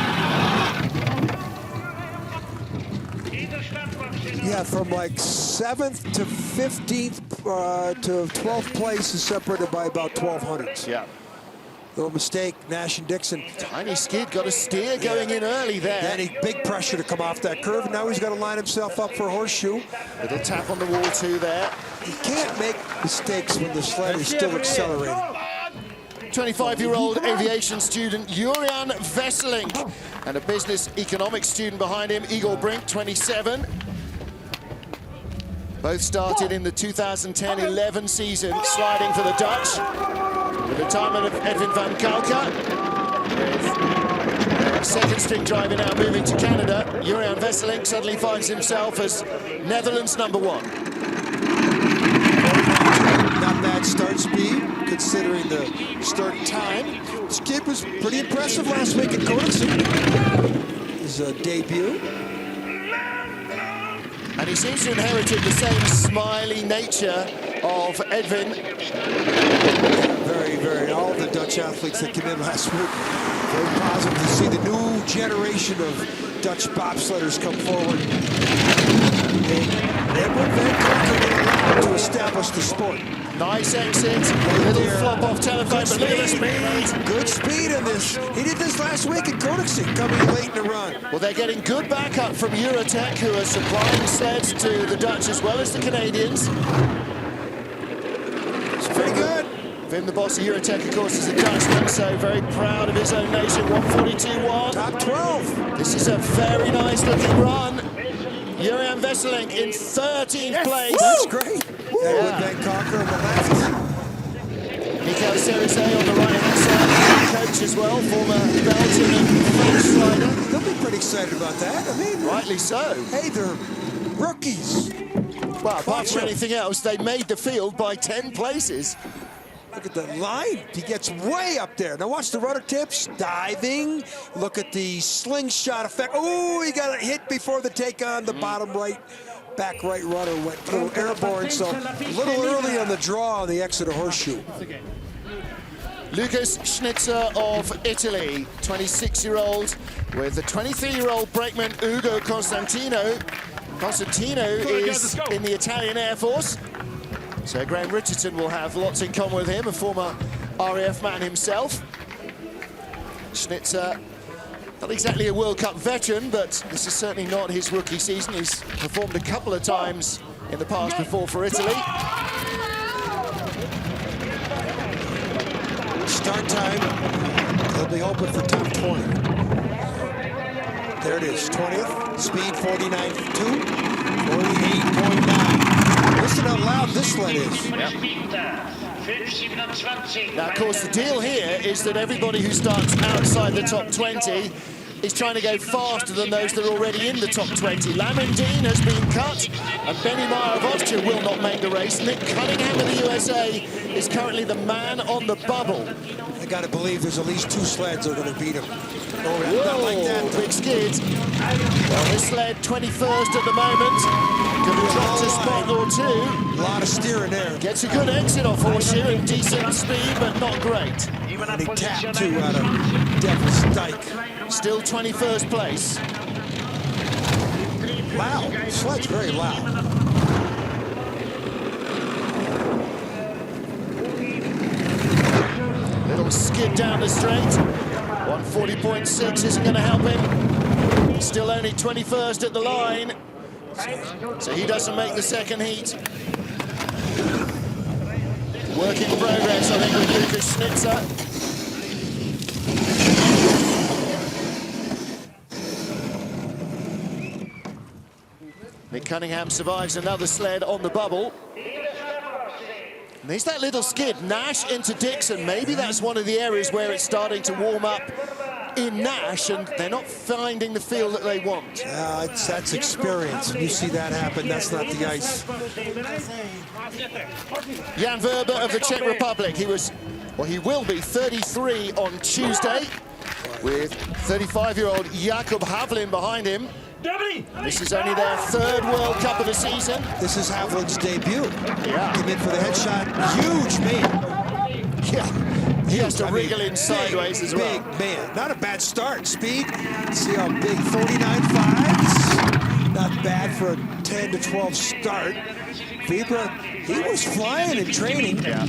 Yeah, from like 7th to 15th to 12th place is separated by about 1200s. Yeah. Little mistake, Nash and Dixon. Tiny skid, got a steer going in early there. Then he big pressure to come off that curve. Now he's got to line himself up for a horseshoe. Little tap on the wall too there. You can't make mistakes when the sled is still accelerating. 25-year-old aviation student Jurian Veselink and a business economics student behind him, Igor Brink, 27. Both started in the 2010-11 season, sliding for the Dutch. With the time of Edwin van Kalka. With second string driver now moving to Canada, Jurian Veselink suddenly finds himself as Netherlands #1. Not bad start speed, considering the start time. This kid was pretty impressive last week at Contenders. His debut. And he seems to have inherited the same smiley nature of Edwin. Very, very, all the Dutch athletes that came in last week, very positive to see the new generation of Dutch bobsledders come forward. And Edwin van Kalka to establish the sport. Nice exit, little flop off telephone, but look at the speed. Good speed in this. He did this last week at Koenigsegg, coming late in the run. Well, they're getting good backup from Eurotech, who are supplying sleds to the Dutch as well as the Canadians. It's pretty good. Wim, the boss of Eurotech, of course, is a Dutchman, so very proud of his own nation. 142.1. Top 12. This is a very nice looking run. Jurian Veselink in 13th place. That's great. Edwin van Kalka on the left. Mikael Cerizay on the right-hand side. Coach as well, former Belgian and French slider. They'll be pretty excited about that. I mean, Rightly so. Hey, they're rookies. Well, apart from anything else, they made the field by 10 places. Look at the line. He gets way up there. Now watch the rudder tips, diving. Look at the slingshot effect. Oh, he got a hit before the take on the bottom right. Back right rudder went a little airborne, so a little early on the draw on the exit of horseshoe. Lucas Schnitzer of Italy, 26-year-old, with the 23-year-old brakeman Ugo Constantino. Constantino is in the Italian Air Force. So Graham Richardson will have lots in common with him, a former RAF man himself. Schnitzer, not exactly a World Cup veteran, but this is certainly not his rookie season. He's performed a couple of times in the past before for Italy. Start time, they'll be hoping for top 20. There it is, 20th, speed 49.2, 48.9. This listen how loud this sled is. Yep. Now, of course, the deal here is that everybody who starts outside the top 20 is trying to go faster than those that are already in the top 20. Lamendine has been cut, and Benny Meyer of Austria will not make the race. Nick Cunningham of the USA is currently the man on the bubble. I got to believe there's at least 2 sleds that are going to beat him. Whoa, not like that. big skid. Well, this sled 21st at the moment. Could have dropped a spot or 2. A lot of steering there. Gets a good exit off Horseshoe and decent speed, but not great. And he tapped 2 out of Devil's Dyke. Still 21st place. Loud. Sled's very loud. Little skid down the straight. 140.6 isn't going to help him. Still only 21st at the line. So he doesn't make the second heat. Work in progress, I think, with Lucas Schnitzer. Nick Cunningham survives another sled on the bubble. And there's that little skid, Nash into Dixon. Maybe that's one of the areas where it's starting to warm up in Nash, and they're not finding the feel that they want. That's experience. You see that happen, that's not the ice. Jan Verber of the Czech Republic. He will be 33 on Tuesday, with 35-year-old Jakub Havlin behind him. This is only their 3rd World Cup of the season. This is Havlin's debut. Yeah. Came in for the headshot. Huge man. Yeah. He has to wriggle in sideways as well. Big man. Not a bad start. Speed. See how big. 49.5s. Not bad for a 10 to 12 start. Vibra, he was flying in training. Yeah.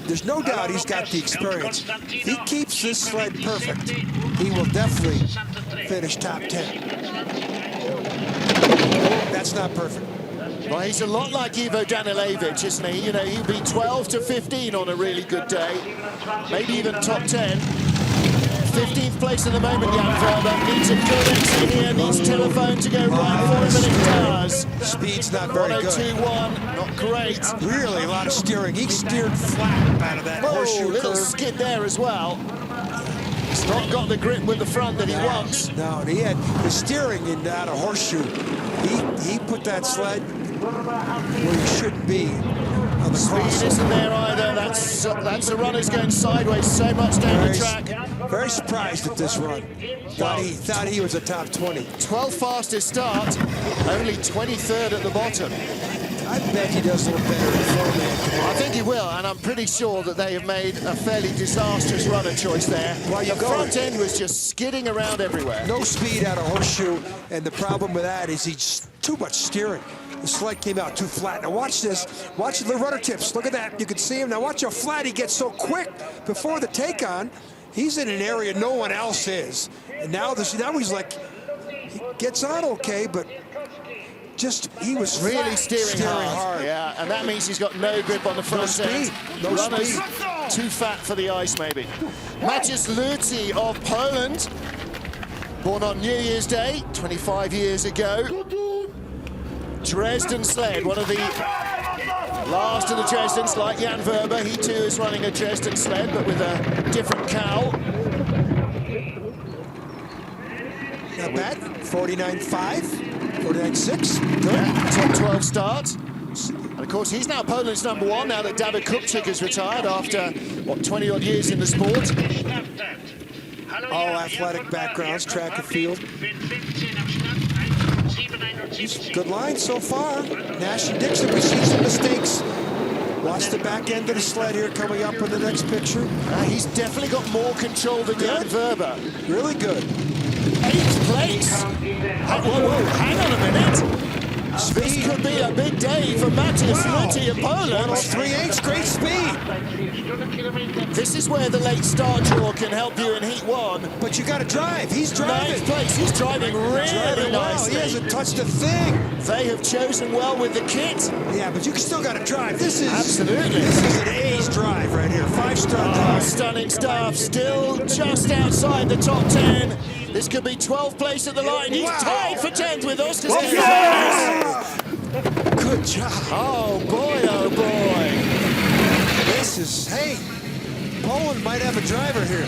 There's no doubt he's got the experience. If he keeps this sled perfect, he will definitely finish top 10. That's not perfect. Well, he's a lot like Ivo Danilevic, isn't he? You know, he'll be 12 to 15 on a really good day. Maybe even top 10. 15th place at the moment, Jan Verber. Needs a good exit here, needs telephone to go right for him, and it does. Speed's not very good. 102.1, not great. Really a lot of steering. He steered flat out of that horseshoe little curve. skid there as well. He's not got the grip with the front that he wants. No, and he had the steering in out of horseshoe. He put that sled where he shouldn't be on the Speed cross. isn't there either. That's the runners going sideways so much down the track. Very surprised at this run. Thought he was a top 20. 12th fastest start, only 23rd at the bottom. I bet he does a little better in 4-man. I think he will, and I'm pretty sure that they have made a fairly disastrous runner choice there. The front end was just skidding around everywhere. No speed out of horseshoe, and the problem with that is he's too much steering. The sled came out too flat. Now watch this. Watch the rudder tips. Look at that. You can see him. Now watch how flat he gets so quick before the take-on. He's in an area no one else is. And now he's like, he gets on okay, but just, he was really steering hard. Yeah, and that means he's got no grip on the front end. No runners speed. Too fat for the ice, maybe. Maciej Luty of Poland, born on New Year's Day, 25 years ago. Dresden sled, one of the last of the Dresdens, like Jan Verber. He too is running a Dresden sled, but with a different cowl. Not bad. 49.5, 49.6. Good. Yeah, top 12 start. And of course, he's now Poland's #1 now that David Kupczyk has retired after, what, 20-odd years in the sport. All athletic backgrounds, track and field. Good line so far. Nash and Dixon, we see some mistakes. Watch the back end of the sled here coming up in the next picture. He's definitely got more control than Jan Verber. Really good. 8th place. Whoa, hang on a minute. This could be a big day for Maciej Luty of Poland. 3/8, great speed. This is where the late start draw can help you in Heat 1. But you got to drive. He's driving. 9th place. He's driving really nicely. He hasn't touched a thing. They have chosen well with the kit. Yeah, but you still got to drive. This is absolutely. This is an A's drive right here. 5-star drive. Stunning stuff. Still just outside the top 10. This could be 12th place at the line. He's tied for 10th with Oscar. Good job. Oh boy, oh boy. This is, hey, Poland might have a driver here.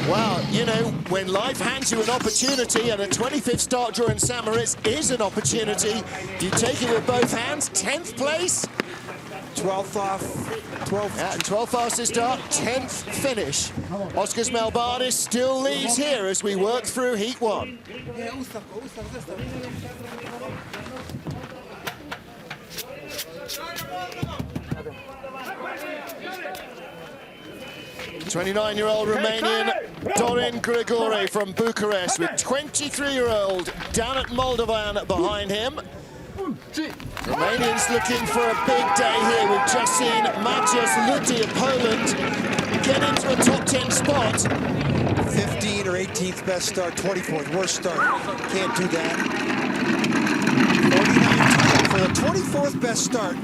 Well, you know, when life hands you an opportunity, and a 25th start draw in St. Moritz is an opportunity, you take it with both hands. 10th place. 12th off. 12th. Yeah, 12th fastest start, 10th finish. Oskar Smelbardis still leads here as we work through Heat 1. 29-year-old Romanian Dorin Grigore from Bucharest with 23-year-old Danut Moldovan behind him. Romanians looking for a big day here. We've just seen Maciej Luty of Poland get into a top 10 spot. 15th or 18th best start, 24th worst start. Can't do that. 49.2 for the 24th best start.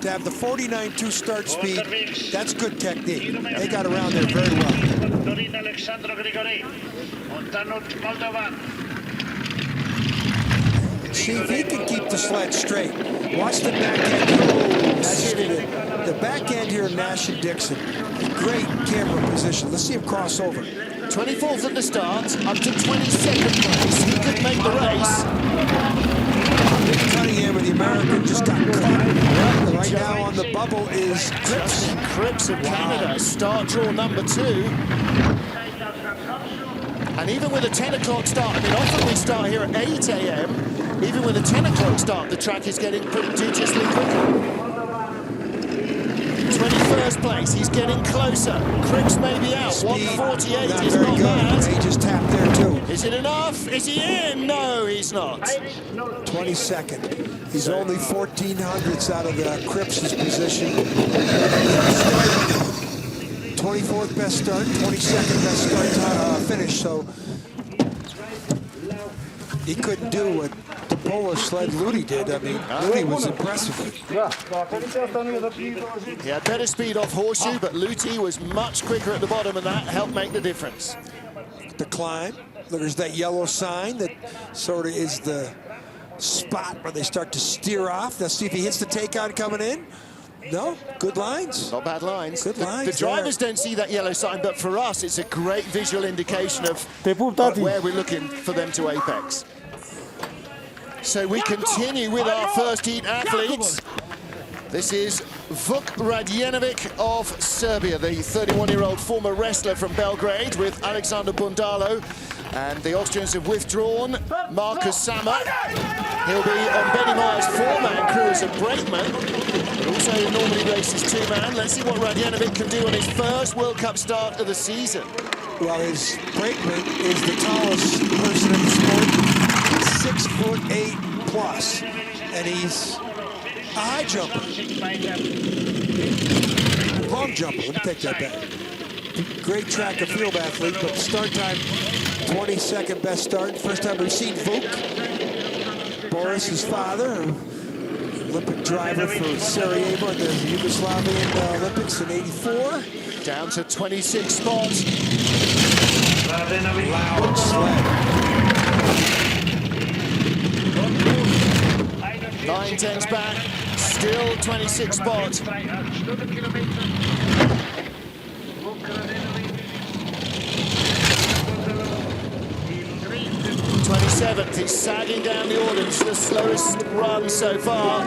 To have the 49.2 start speed, that's good technique. They got around there very well. See if he can keep the sled straight. Watch the back end. Oh, the back end here, Nash and Dixon. Great camera position. Let's see him cross over. 24th at the start, up to 22nd place. He could make the race. Cunningham with the American just got caught. Right now on the bubble is Cripps. Cripps of Canada, start draw number 2. And even with a 10 o'clock start, I mean, often we start here at 8 a.m. Even with a 10 o'clock start, the track is getting prodigiously quicker. 21st place, he's getting closer. Cripps may be out. 148 is not bad. He just tapped there too. Is it enough? Is he in? No, he's not. 22nd. He's only 14 hundredths out of the Cripps' position. 24th best start, 22nd best start finish. So he couldn't do what the Polish sled Luty did. I mean, Luty was impressive. He had better speed off Horseshoe, but Luty was much quicker at the bottom, and that helped make the difference. The climb, there's that yellow sign that sort of is the spot where they start to steer off. Let's see if he hits the takeout coming in. No, good lines. Not bad lines. Good lines. The drivers don't see that yellow sign, but for us, it's a great visual indication of where we're looking for them to apex. So we continue with our first heat athletes. This is Vuk Radjenovic of Serbia, the 31-year-old former wrestler from Belgrade, with Alexander Bundalo. And the Austrians have withdrawn Marcus Sammer. He'll be on Benny Meyer's 4-man crew as a brakeman. But also normally races 2-man. Let's see what Radjenovic can do on his first World Cup start of the season. Well, his brakeman is the tallest person in the sport. 6'8" plus. And he's a high jumper. Long jumper, let me take that back. Great track and field athlete, but start time, 22nd best start. First time we've seen Vuk. Boris's father, Olympic driver for Sarajevo in the Yugoslavian Olympics in '84. Down to 26 spots. Loud sled. 9/10 back, still 26 spots. 27th, he's sagging down the order. It's the slowest run so far.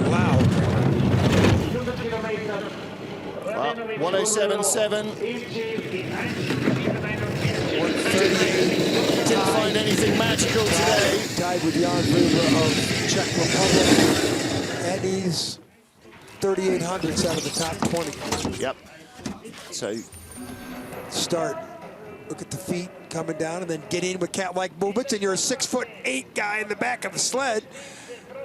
Wow. Well, 107.7. Didn't find anything magical today. Tied with Jan Weber of Czech Republic. And he's 38 hundredths out of the top 20. Yep. So start, look at the feet coming down, and then get in with cat-like movements, and you're a 6'8" guy in the back of the sled.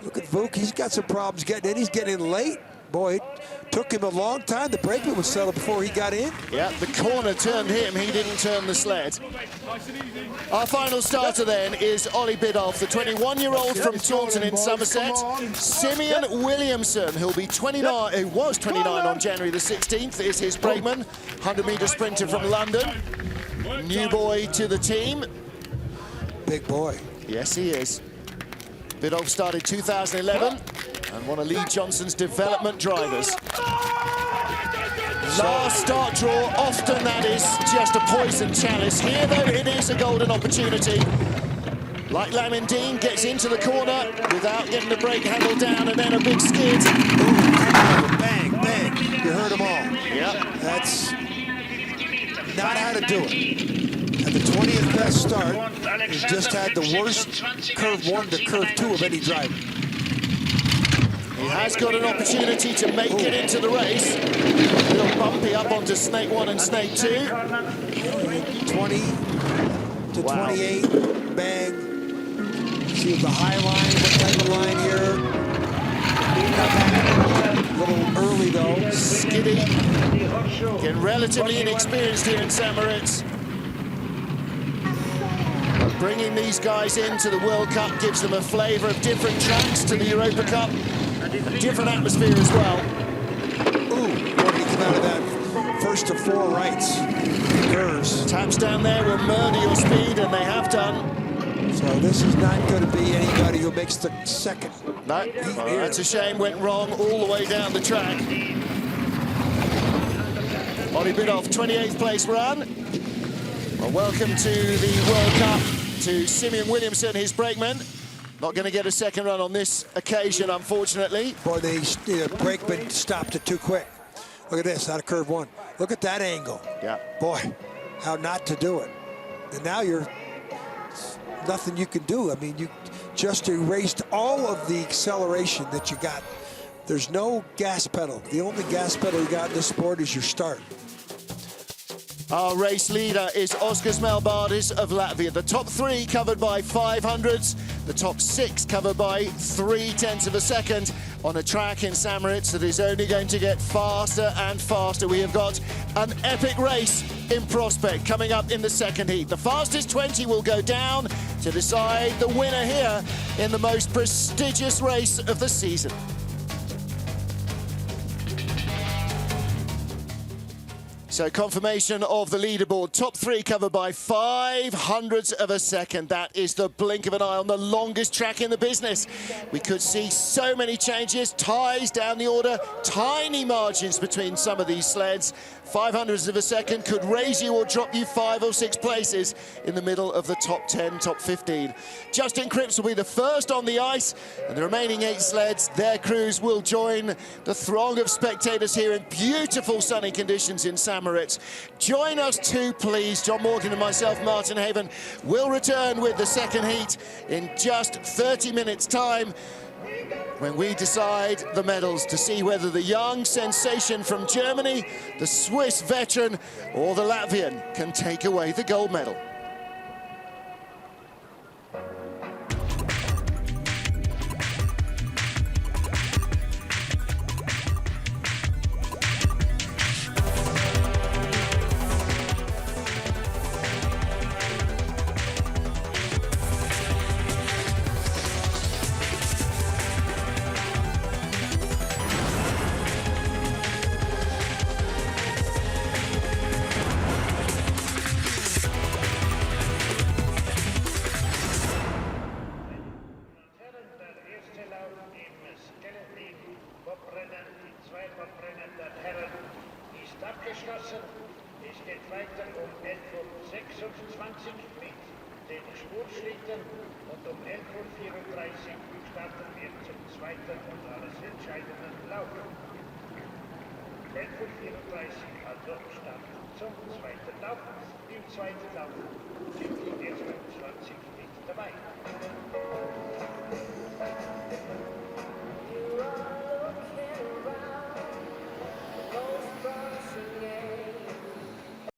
Look at Vuk, he's got some problems getting in. He's getting in late. Boy, it took him a long time. The brakeman was settled before he got in. Yeah, the corner turned him. He didn't turn the sled. Our final starter then is Ollie Biddulph, the 21-year-old from Taunton in Somerset. Simeon Williamson, who'll be 29, who was 29 on January the 16th, is his brakeman, 100-meter sprinter from London. new boy to the team. Big boy. Yes, he is. Biddulph started 2011 and one of Lee Johnson's development drivers. Last start draw, often that is just a poison chalice. Here, though, it is a golden opportunity. Like Lamindine gets into the corner without getting the brake handle down, and then a big skid. Ooh, bang, bang. You heard them all. Yep. That's not how to do it. At the 20th best start, he's just had the worst curve 1 to curve 2 of any driver. He has got an opportunity to make it into the race. A little bumpy up onto Snake 1 and Snake 2. 20 to 28, bang. See the high line, what type of line here. A little early though. Skiddy. Getting relatively inexperienced here in St. Moritz. But bringing these guys into the World Cup gives them a flavour of different tracks to the Europa Cup. A different atmosphere as well. Ooh, when he came out of that first of 4 rights. Curves. Taps down there will murder your speed, and they have done. So this is not going to be anybody who makes the second. No, well, that's a shame. Went wrong all the way down the track. Ollie Biddulph, 28th place run. Well, welcome to the World Cup to Simeon Williamson, his brakeman. Not going to get a second run on this occasion, unfortunately. Boy, the brakeman stopped it too quick. Look at this, out of curve 1. Look at that angle. Yeah. Boy, how not to do it. And now you're nothing you can do. I mean, you just erased all of the acceleration that you got. There's no gas pedal. The only gas pedal you got in this sport is your start. Our race leader is Oskars Melbardis of Latvia. The top 3 covered by 500s, the top 6 covered by 0.3 of a second on a track in St. Moritz that is only going to get faster and faster. We have got an epic race in prospect coming up in the second heat. The fastest 20 will go down to decide the winner here in the most prestigious race of the season. So confirmation of the leaderboard. Top 3 covered by 0.05 of a second. That is the blink of an eye on the longest track in the business. We could see so many changes, ties down the order, tiny margins between some of these sleds. 0.05 of a second could raise you or drop you 5 or 6 places in the middle of the top 10, top 15. Justin Cripps will be the first on the ice, and the remaining 8 sleds, their crews will join the throng of spectators here in beautiful sunny conditions in St. Moritz. Join us too, please. John Morgan and myself, Martin Haven, will return with the second heat in just 30 minutes' time, when we decide the medals to see whether the young sensation from Germany, the Swiss veteran, or the Latvian can take away the gold medal. Abgeschlossen. Es geht weiter um 11:26 Uhr mit den Spurschlitten und um 11:34 Uhr starten wir zum zweiten und alles entscheidenden Lauf. 11:34 Uhr also Start zum zweiten Lauf. Im zweiten Lauf sind die ersten 20 mit dabei.